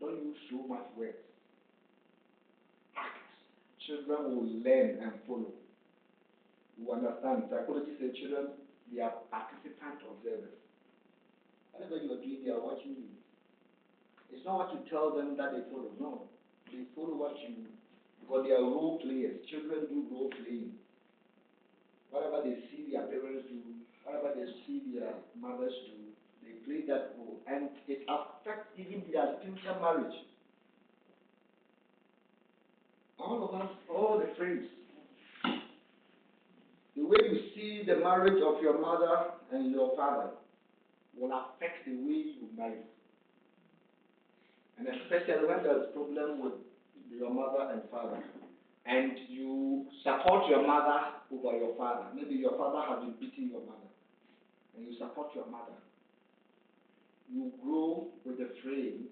don't use so much words. Act. Children will learn and follow. You understand? Psychology says children, they are participant observers. Whatever you are doing, they are watching you. It's not what you tell them that they follow. No. They follow what you do. Because they are role players. Children do role playing. Whatever they see their parents do, whatever they see their mothers do, they play that role. And it affects even their future marriage. All of us, all the friends. The way you see the marriage of your mother and your father will affect the way you marry. And especially when there's a problem with your mother and father, and you support your mother over your father. Maybe your father has been beating your mother, and you support your mother. You grow with the frame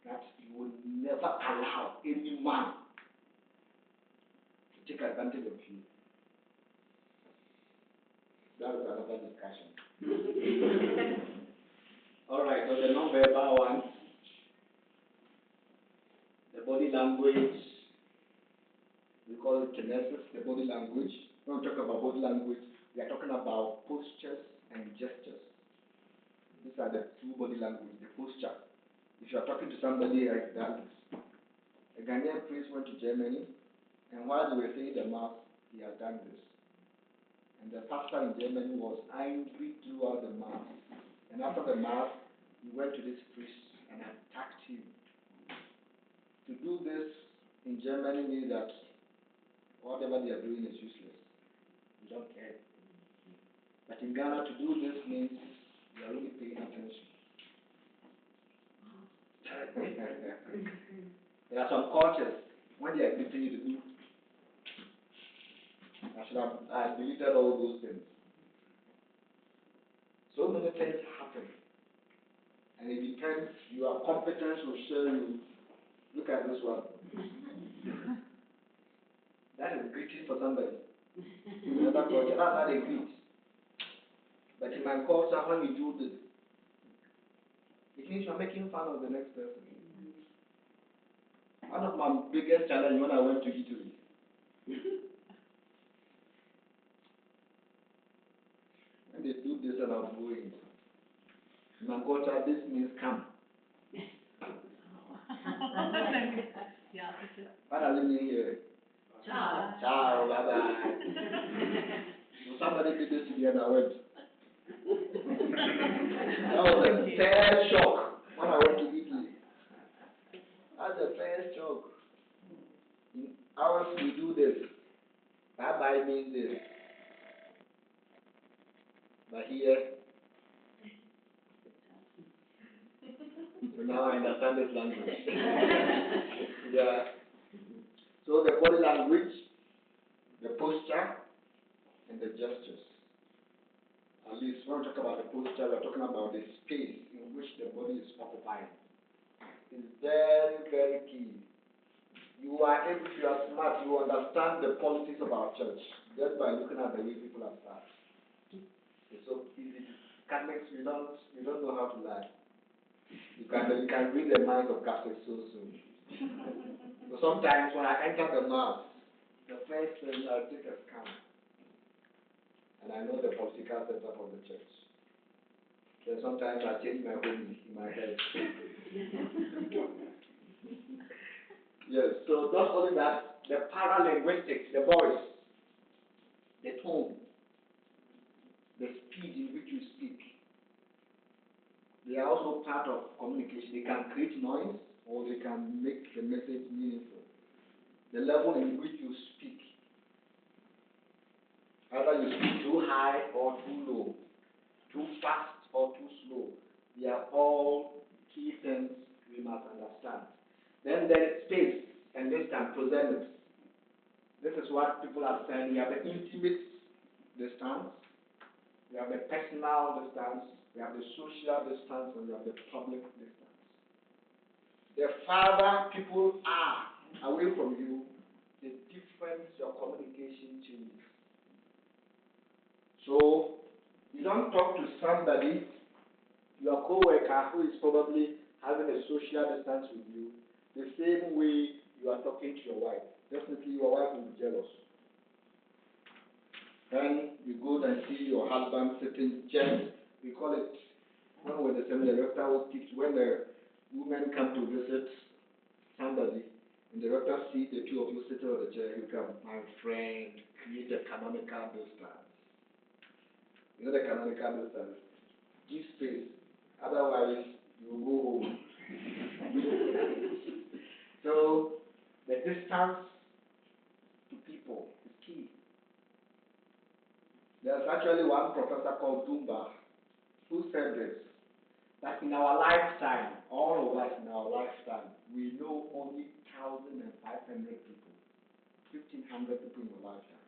that you will never allow any man to take advantage of you. That is another discussion. All right, so the non-verbal ones, the body language, we call it kinesis, the body language. When we talk about body language, we are talking about postures and gestures. These are the two body language, the posture. If you are talking to somebody like that, a Ghanaian priest went to Germany, and while they were saying the mass, he had done this. And the pastor in Germany was angry throughout the mass. And after the mass, he went to this priest and attacked him. To do this in Germany means that whatever they are doing is useless. You don't care. But in Ghana, to do this means you are really paying attention. There are some cultures, when they are greeting you to do, I deleted all those things. So many things happen. And it depends, your competence will show you. Look at this one. That is greeting for somebody. In another culture, that's how they greet. But in my culture, when you do this, it means you're making fun of the next person. One of my biggest challenges when I went to Italy, when they do this and I'm going, in my culture, this means come. Yeah, it's just, What are you doing here? ciao. Ciao, bye bye. So somebody did this to me and I went. That was the first shock when I went to Italy. That's the first shock. In ours we do this. Bye bye means this. But here, so now I understand this language. Yeah. So the body language, the posture, and the gestures. At least when we talk about the posture, we're talking about the space in which the body is occupying. It's very, very key. You are able, if you are smart, you understand the policies of our church just by looking at the way people are start. It's so easy. Catholics, we don't know how to lie. You can read the minds of Catholics so soon. So sometimes when I enter the mass, the first thing I take a scan, and I know the political setup of the church. Then sometimes I change my own in my head. Yes, so not only that, the paralinguistics, the voice, the tone, the speed in which you speak, they are also part of communication. They can create noise or they can make the message meaningful. The level in which you speak, either you speak too high or too low, too fast or too slow, they are all key things we must understand. Then there is space and distance present. This is what people are saying. We have the intimate distance, we have the personal distance, we have the social distance, and we have the public distance. The farther people are away from you, the difference your communication changes. So, you don't talk to somebody, your co-worker who is probably having a social distance with you, the same way you are talking to your wife. Definitely your wife will be jealous. Then you go and see your husband sitting just, we call it, when we're the same director will teach, when the women come to visit somebody, and the director sees the two of you sitting on the chair, you come, my friend, create a canonical distance. You know the canonical distance? Give space, otherwise you will go home. So, the distance to people is key. There's actually one professor called Dumba who said this, that in our lifetime, all of us in our lifetime, we know only 1,500 people, 1,500 people in your lifetime.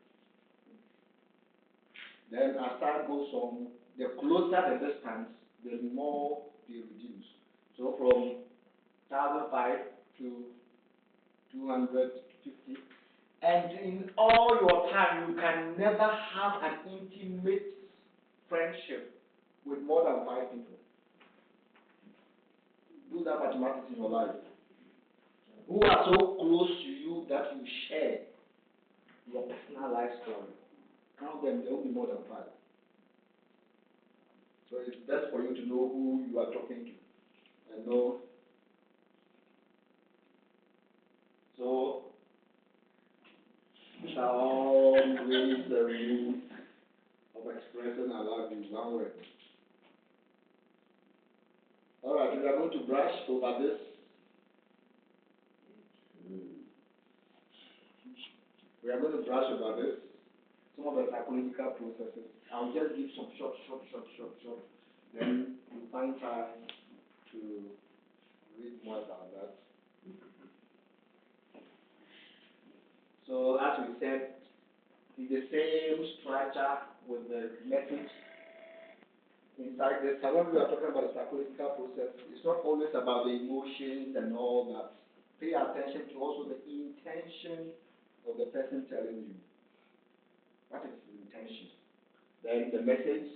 Then as time goes on, the closer the distance, the more they reduce. So from 1,005 to 250. And in all your time, you can never have an intimate friendship with more than 5 people. Do that mathematics in your life. Who are so close to you that you share your personal life story? Count them, there will be more than 5. So it's best for you to know who you are talking to and know. So these are all ways that we use of expressing our love in one word. Alright, we are going to brush over this. We are going to brush over this. Some of the psychological processes. I'll just give some short. Then you find time to read more about that. So as we said, it's the same structure with the message inside this. However, we are talking about the psychological process. It's not always about the emotions and all that. Pay attention to also the intention of the person telling you. What is the intention? Then the message,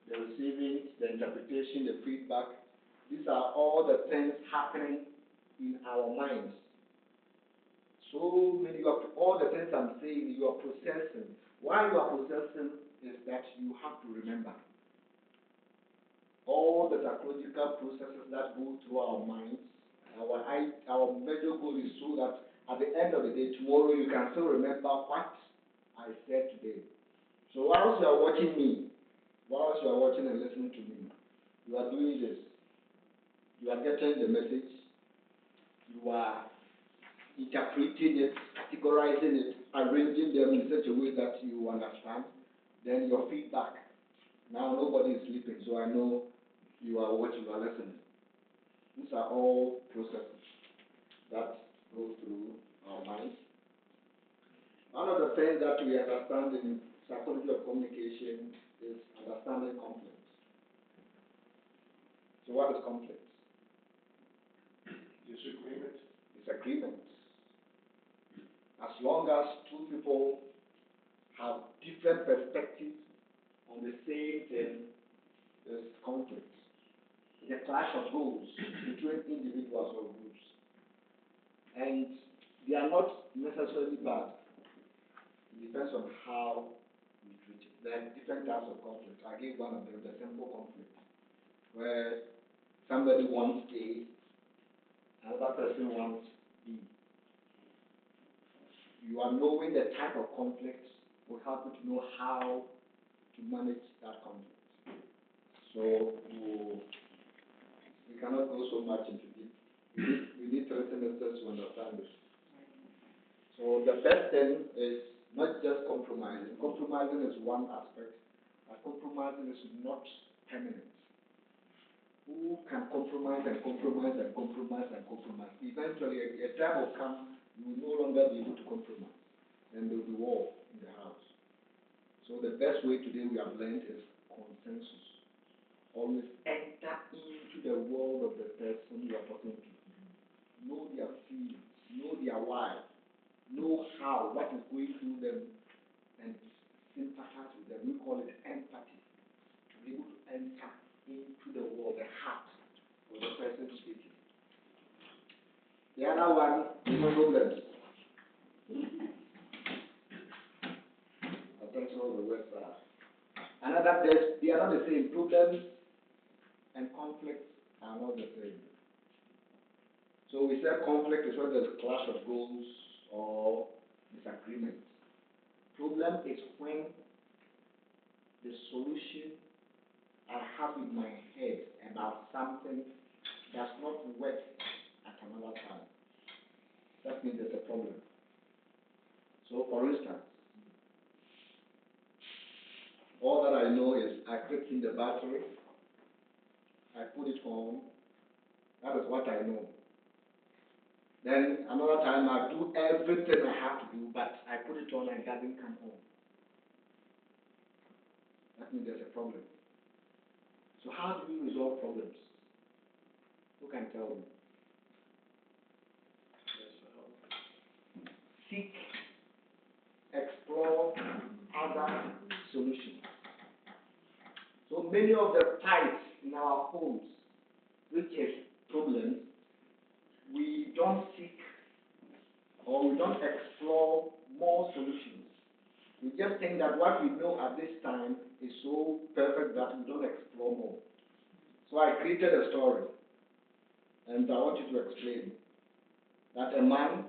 the receiving, the interpretation, the feedback. These are all the things happening in our minds. So many of all the things I'm saying, you are processing. Why you are processing is that you have to remember. All the psychological processes that go through our minds Our major goal is so that at the end of the day, tomorrow you can still remember what I said today. So whilst you are watching me, whilst you are watching and listening to me, you are doing this. You are getting the message. You are interpreting it, categorizing it, arranging them in such a way that you understand. Then your feedback. Now nobody is sleeping, so I know you are watching, you are listening. These are all processes that go through our minds. One of the things that we understand in psychology of communication is understanding conflict. So what is conflict? Disagreement. Disagreement. As long as two people have different perspectives on the same thing, there's conflict. It's a clash of goals between individuals or groups. And they are not necessarily bad. It depends on how we treat it. There are different types of conflict. I gave one of them, the simple conflict, where somebody wants A, another person wants B. You are knowing the type of conflict will help you to know how to manage that conflict. So we cannot go so much into it. We need 3 semesters to understand this. So the best thing is not just compromising. Compromising is one aspect, but compromising is not permanent. Who can compromise and compromise and compromise and compromise? Eventually, a time will come, you will no longer be able to compromise. And there will be war in the house. So the best way today we have learned is consensus. Always enter into the world of the person you are talking to. Know their feelings, know their why, know how, what is going through them, and sympathize with them. We call it empathy. To be able to enter into the world, the heart of the person speaking. The other one is problems. That's all the words are. Another, they are not the same. Problems and conflicts are not the same. So we say conflict is when there's a clash of goals or disagreement. Problem is when the solution I have in my head about something does not work at another time. That means there's a problem. So for instance, all that I know is I click in the battery, I put it on, that is what I know. Then another time I do everything I have to do, but I put it on and it doesn't come on. That means there's a problem. So how do we resolve problems? Who can tell me? Seek, explore other solutions. So many of the fights in our homes, which is problems, we don't seek or we don't explore more solutions. We just think that what we know at this time is so perfect that we don't explore more. So I created a story, and I want you to explain that a man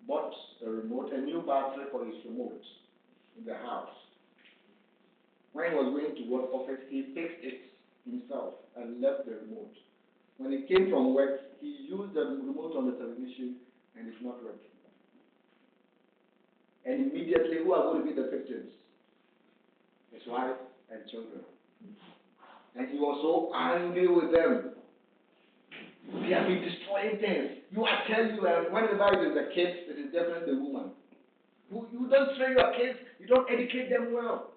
bought a remote, a new battery for his remote in the house. When he was going to work office, he fixed it himself and left the remote. When he came from work, he used the remote on the television and it's not working. And immediately, who are going to be the victims? His wife and children. And he was so angry with them. They have been destroying things. I tell you, and whenever it is the kids, it is definitely the woman. You don't train your kids, you don't educate them well.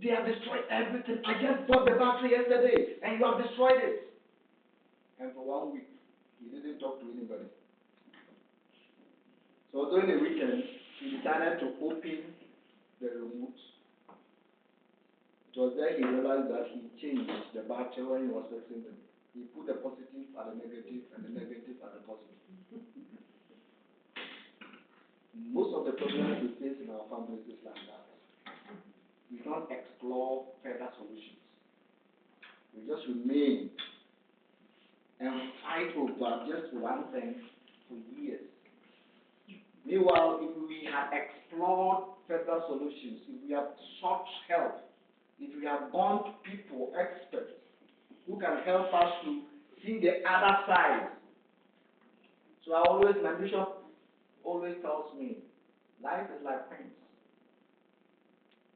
They have destroyed everything. I just bought the battery yesterday, and you have destroyed it. And for 1 week, he didn't talk to anybody. So during the weekend, he decided to open the remote. It was there he realized that he changed the battery when he was fixing them. He put the positive at the negative and the negative at the positive. Most of the problems we face in our families is like that. We don't explore further solutions. We just remain and fight over just one thing for years. Meanwhile, if we had explored further solutions, if we have sought help, if we have gone to people, experts, who can help us to see the other side. So my bishop always tells me, life is like paint.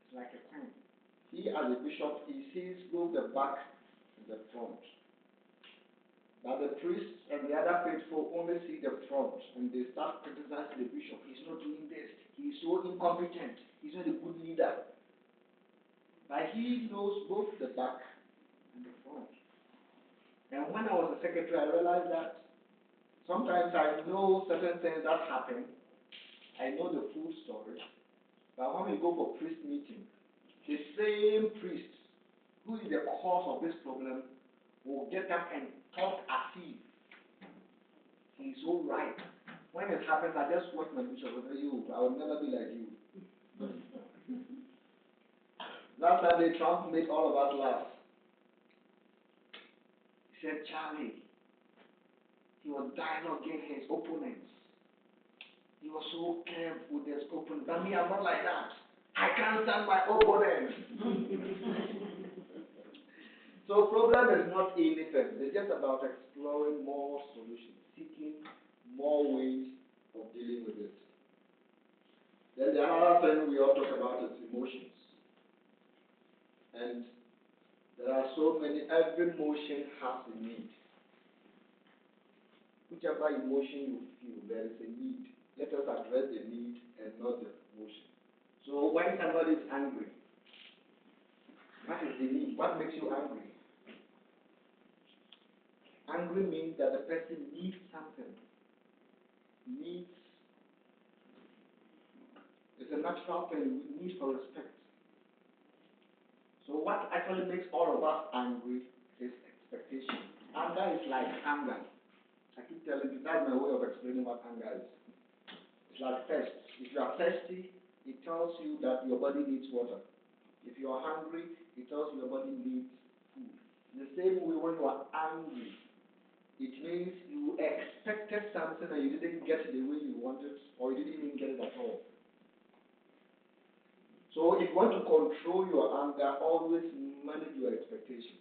It's like a paint. He, as a bishop, he sees both the back and the front. But the priests and the other faithful only see the front, and they start criticizing the bishop. He's not doing this. He's so incompetent. He's not a good leader. But he knows both the back and the front. And when I was a secretary, I realized that sometimes I know certain things that happen. I know the full story. But when we go for priest meeting, the same priest who is the cause of this problem will get up and talk as if he's so right. When it happens, I just watch my bishop and say, I will never be like you. Last Sunday, Trump made all of us laugh. He said, Charlie, he was dialoguing his opponents. He was so careful with his opponents. But me, I'm not like that. I can't stand my opponents. So problem is not anything. It's just about exploring more solutions, seeking more ways of dealing with it. Then the other thing we all talk about is emotions. And there are so many, every emotion has a need. Whichever emotion you feel, there is a need. Let us address the need and not the emotion. So when somebody is angry, what is the need? What makes you angry? Angry means that the person needs something. It's a natural thing, we need for respect. So what actually makes all of us angry is expectation. Anger is like anger. I keep telling you, that's my way of explaining what anger is. It's like thirst. If you are thirsty, it tells you that your body needs water. If you are hungry, it tells you your body needs food. In the same way, when you are angry, it means you expected something and you didn't get it the way you wanted, or you didn't even get it at all. So if you want to control your anger, always manage your expectation.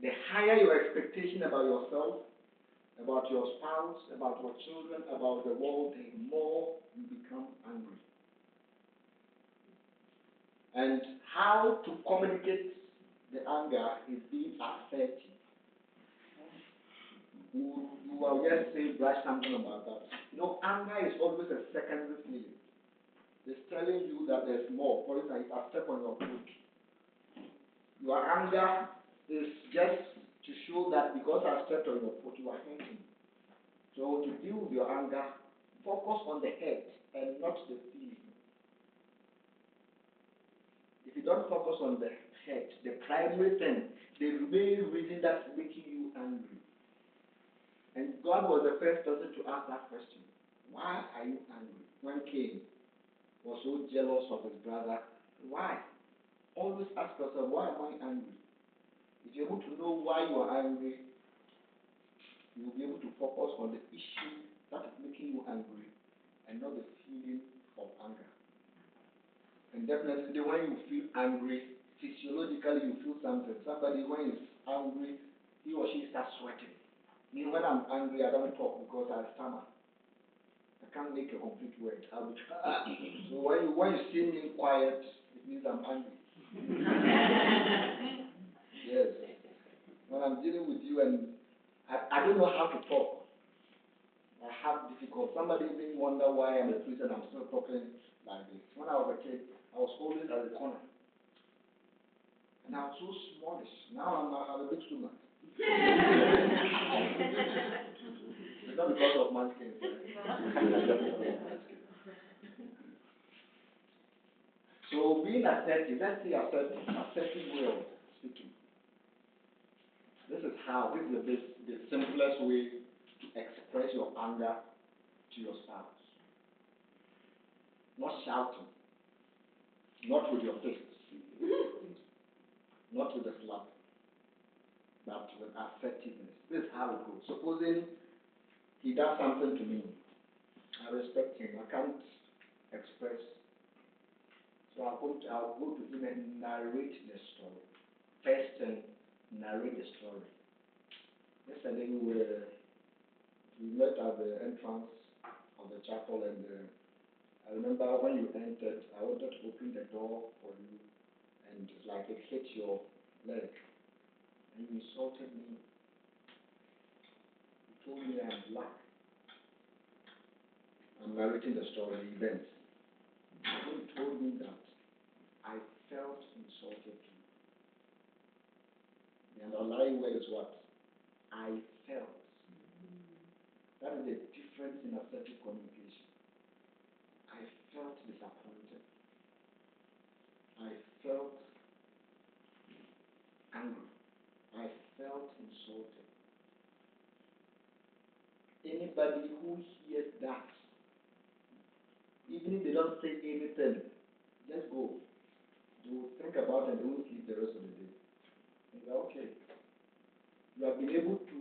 The higher your expectation about yourself, about your spouse, about your children, about the world, the more you become angry. And how to communicate the anger is being assertive. We will just say, brush something about that. Anger is always a secondary feeling. It's telling you that there's more. For instance, if I step on your foot, your anger is just to show that because I stepped on your foot, you are hurting. So to deal with your anger, focus on the head and not the feeling. If you don't focus on the head, the primary thing, the main reason that's making you angry. And God was the first person to ask that question. Why are you angry? When Cain was so jealous of his brother, why? Always ask yourself, why am I angry? If you're able to know why you are angry, you will be able to focus on the issue that is making you angry and not the feeling of anger. And definitely when you feel angry, physiologically you feel something. Somebody when he's angry, he or she starts sweating. Me, when I'm angry, I don't talk because I stammer. I can't make a complete word. I will so when you see me quiet, it means I'm angry. Yes. When I'm dealing with you and I don't know how to talk. I have difficulty. Somebody even wonder why I'm a priest and I'm still talking like this. When I was a kid, I was always at the corner. And I was so smallish. Now I'm a big stomach. It's not because of my skin. So being assertive, let's say assertive way of speaking. This is the simplest way to express your anger to your spouse. Not shouting, not with your fists, not with a slap, but with assertiveness. This is how it goes. Supposing he does something to me, I respect him. I can't express. So I'll go to him and narrate the story. First and narrate the story. Yesterday we met at the entrance of the chapel, and I remember when you entered, I wanted to open the door for you, and it's like it hit your leg, and you insulted me. You told me I'm black. I'm narrating the story, the events. When you told me that, I felt insulted too. The underlying word is what? I felt. That is the difference in assertive communication. I felt disappointed. I felt angry. I felt insulted. Anybody who hears that, even if they don't say anything, just go. They will think about it and they won't sleep the rest of the day. And they're okay. You have been able to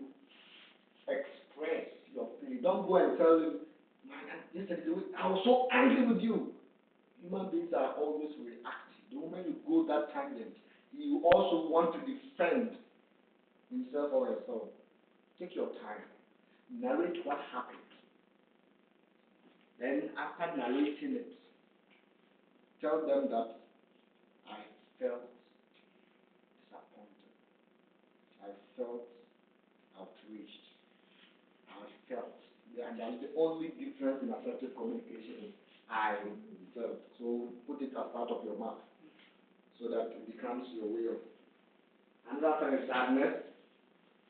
express your feeling. Don't go and tell him, man, yesterday I was so angry with you. Human beings are always reactive. The moment you go that tangent, you also want to defend himself or herself. Take your time. Narrate what happened. Then after narrating it, tell them that I felt disappointed. I felt outraged. I felt. And that's the only difference in assertive communication is I felt. So put it as part of your mouth so that it becomes your way of. Another thing is sadness.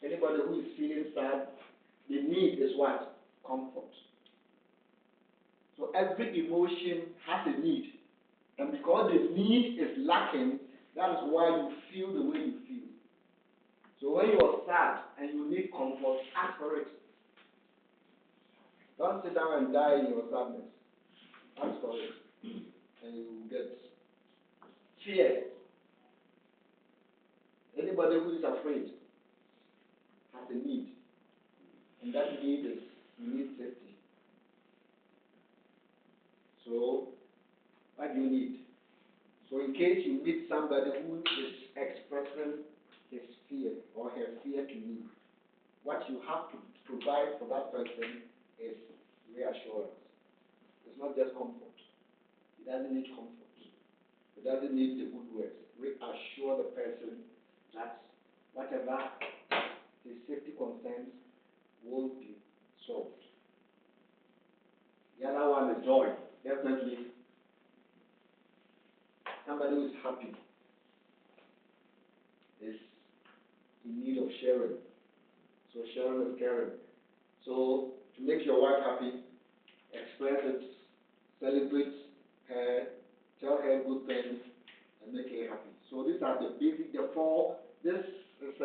Anybody who is feeling sad, the need is what? Comfort. So every emotion has a need. And because the need is lacking, that is why you feel the way you feel. So when you are sad and you need comfort, ask for it. Don't sit down and die in your sadness. Ask for it. And you will get fear. Anybody who is afraid has a need. And that need is you need safety. So what do you need? So in case you meet somebody who is expressing his fear or her fear to you, what you have to provide for that person is reassurance. It's not just comfort. He doesn't need comfort. He doesn't need the good words. Reassure the person that whatever his safety concerns will be solved. The other one is joy. Definitely, somebody who is happy is in need of sharing. So sharing is caring. So to make your wife happy, express it, celebrate her, tell her good things, and make her happy. So these are the basic, the four. This is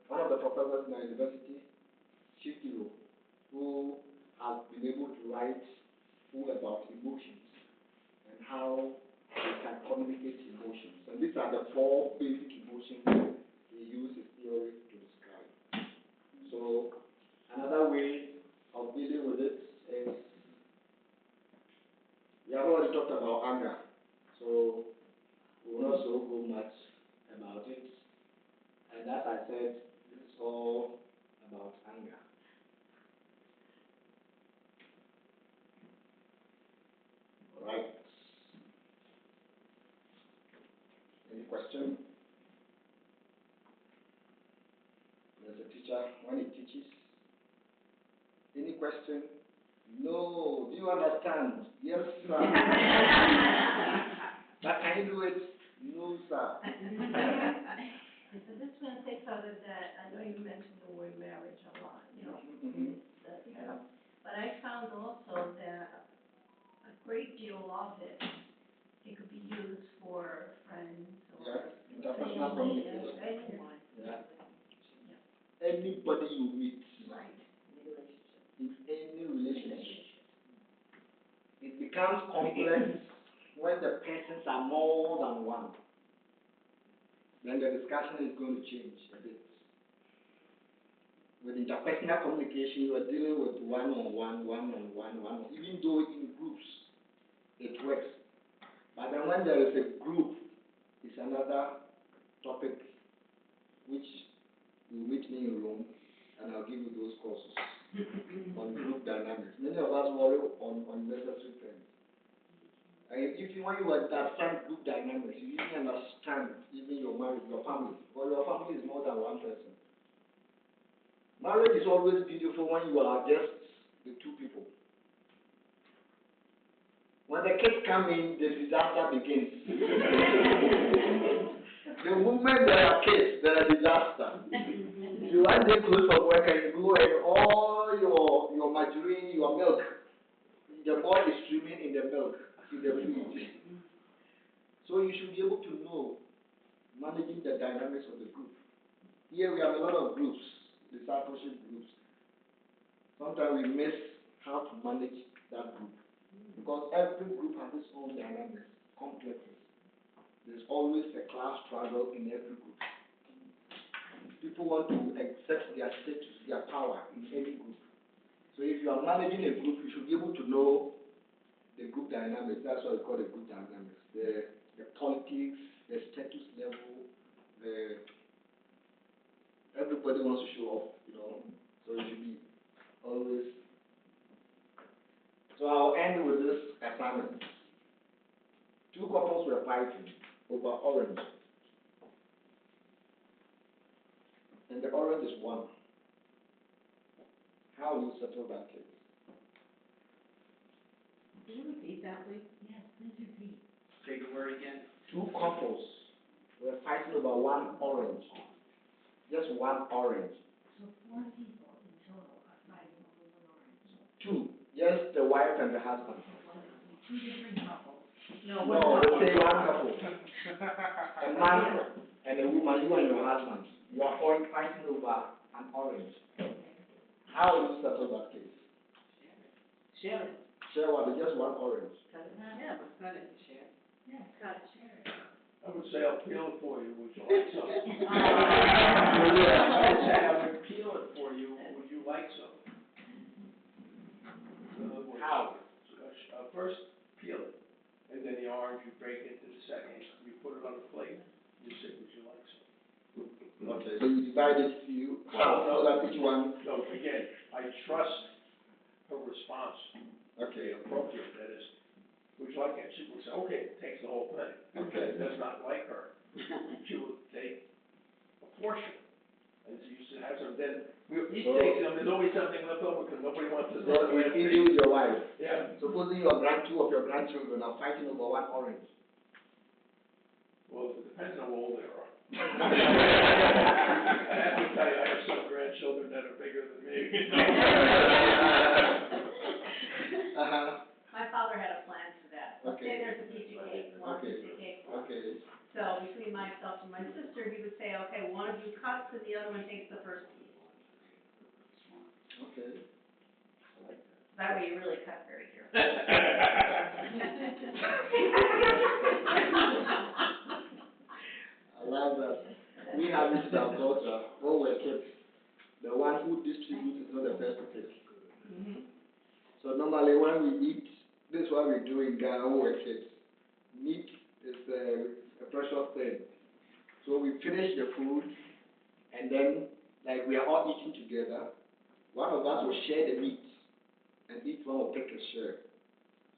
one of the professors in our university, Shikiro, who has been able to write full about emotions and how we can communicate emotions. And these are the four basic emotions he used his theory to describe. So another way of dealing with it is, we have already talked about anger. So we will also go much about it. And as I said, this is all about anger. All right. Any question? There's a teacher, when he teaches. Any question? No. Do you understand? Yes, sir. But can you do it? No, sir. So this one takes out of that, I know you mentioned the word marriage a lot, but I found also that a great deal of it, it could be used for friends or Interpersonal family, communication. anyone. Yeah. Anybody you meet. Right. In any relationship. It becomes complex when the persons are more than one. Then the discussion is going to change a bit. with interpersonal communication, you are dealing with one-on-one, one-on-one, even though in groups, it works. But then when there is a group, it's another topic which will meet me in Rome, and I'll give you those courses on group dynamics. Many of us worry on unnecessary things. And if you want to understand group dynamics, you even understand even your marriage, your family. Because your family is more than one person. Marriage is always beautiful when you are just the two people. When the kids come in, the disaster begins. The moment there are kids, there are disaster. You one day close from work and you go and all your margarine, your milk, the boy is swimming in the milk, in the fridge. So you should be able to know managing the dynamics of the group. Here we have a lot of groups, discipleship groups. Sometimes we miss how to manage that group. Because every group has its own dynamics, complexes. There's always a class struggle in every group. People want to accept their status, their power in any group. So if you are managing a group, you should be able to know the group dynamics. That's what we call the group dynamics. The politics, the status level, everybody wants to show off, So you should be always. So I'll end with this assignment. Two couples were fighting over orange. And the orange is one. How will you settle that case? Can you repeat that, please? Yes, please repeat. Say the word again. Two couples were fighting over one orange. Just one orange. So 4 people in total are fighting over one orange. Two. Just the wife and the husband. Two different couples. No, No, one let's say couple. one couple. A man and a woman, you and your husband. You are all fighting over an orange. How will you settle that case? Share it. Share what? Just one orange. Cut it. Yeah, but cut it, share. Yeah, cut, share it. I would say I'll peel it for you, would you like some? Yeah. I would say I would peel it for you, would you like some? In other words, How? First, peel it, and then the orange, you break it into the second, you put it on a plate, you say, would you like some? Okay, so you divide it to you. How? So that each one. No, again, I trust her response, Okay. appropriate, that is, would you like it? She would say, okay, it takes the whole thing. Okay. That's not like her. She would take a portion, and she used to have some, then, each takes them, there's always something left over, because nobody wants to. So you deal with your wife. Yeah. Supposing two of your grandchildren are fighting over one orange. Well, it depends on how old they are. I have to tell you, I have some grandchildren that are bigger than me. My father had a plan for that. Let's say Okay. there's a piece of cake, one Okay. piece of cake. Okay. So between myself and my sister, he would say, okay, one of you cuts and the other one takes the first piece. Okay. That way you really cut very carefully. I love that. We have this in our culture. When we're kids, the one who distributes is not the first to take. So normally when we eat, this is what we do in Ghana when we're kids. Meat is a precious thing. So we finish the food, and then like we are all eating together. One of us will share the meat, and each one will take a share.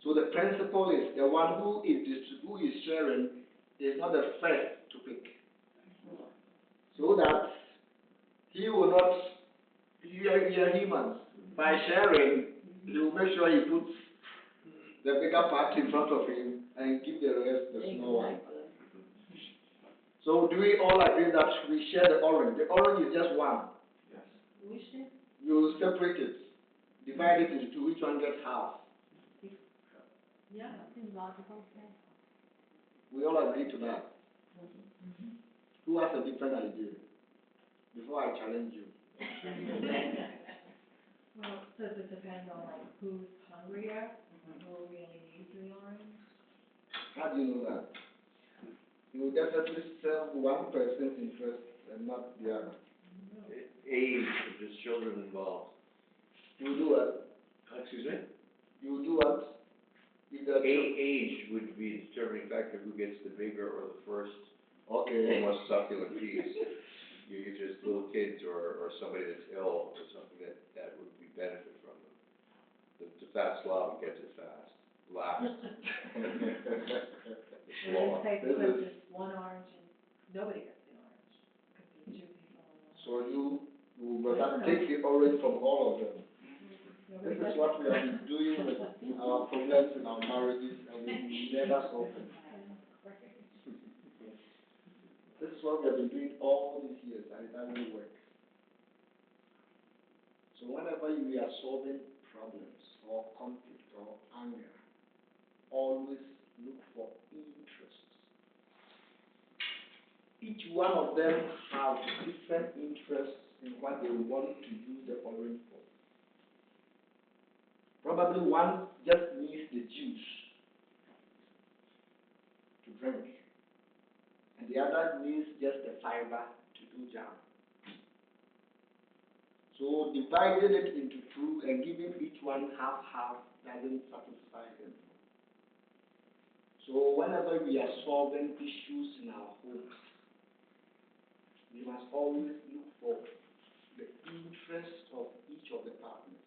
So the principle is the one who is sharing is not the first to pick. So that he will not, we are humans. By sharing, he will make sure he puts the bigger part in front of him and give the rest the small one. So do we all agree that we share the orange? The orange is just one. We should. You separate it, divide it into two, each one gets half. Yeah, seems logical. We all agree to that. Who has a different idea? Before I challenge you. Well, does it depend on like who's hungrier, who really needs the orange? How do you know that? You will definitely serve one person's interest and not the other. age, if there's children involved. You do what? Excuse me? You do what? If the Age would be a determining factor who gets the bigger or the first okay. most succulent piece. If there's little kids or somebody that's ill or something that would be benefit from them. The fat slob gets it fast, last. It's law. They This put is- just one orange and nobody gets the orange. Could be two people in one. So you will take the orange from all of them. Nobody This is gets what we have been doing with our problems in our marriages, and we never solve them. This is what we have been doing all these years, and it doesn't work. So whenever you are solving problems or conflict or anger, always look for interests. Each one of them have different interests in what they want to use the orange for. Probably one just needs the juice to drink, and the other needs just the fiber to do jam. So dividing it into two and giving each one half doesn't satisfy them. So whenever we are solving issues in our homes, we must always look for the interest of each of the partners,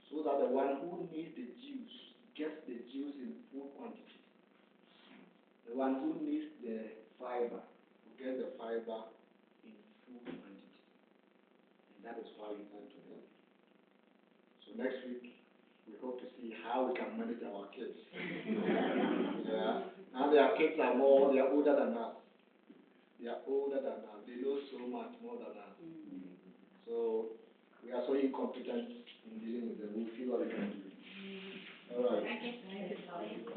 so that the one who needs the juice gets the juice in full quantity. The one who needs the fiber will get the fiber in full quantity. And that is why we want to do. So next week, we hope to see how we can manage our kids. Yeah. Now their kids are they are older than us. They are older than us. They know so much more than us. So we are so incompetent in dealing with them. We'll see what we can do. All right.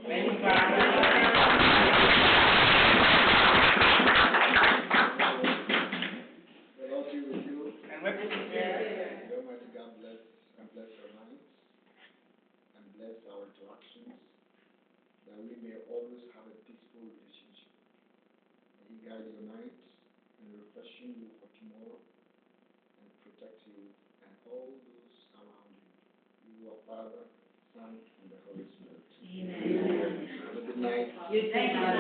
The Lord be with you. And with you. The Almighty God bless and bless your minds and bless our interactions, that we may always have a peaceful relationship. May He guide your night and refreshing you for tomorrow and protect you and all those around you. You are Father, Son, and the Holy Spirit. Amen. Have a good night. You thank you.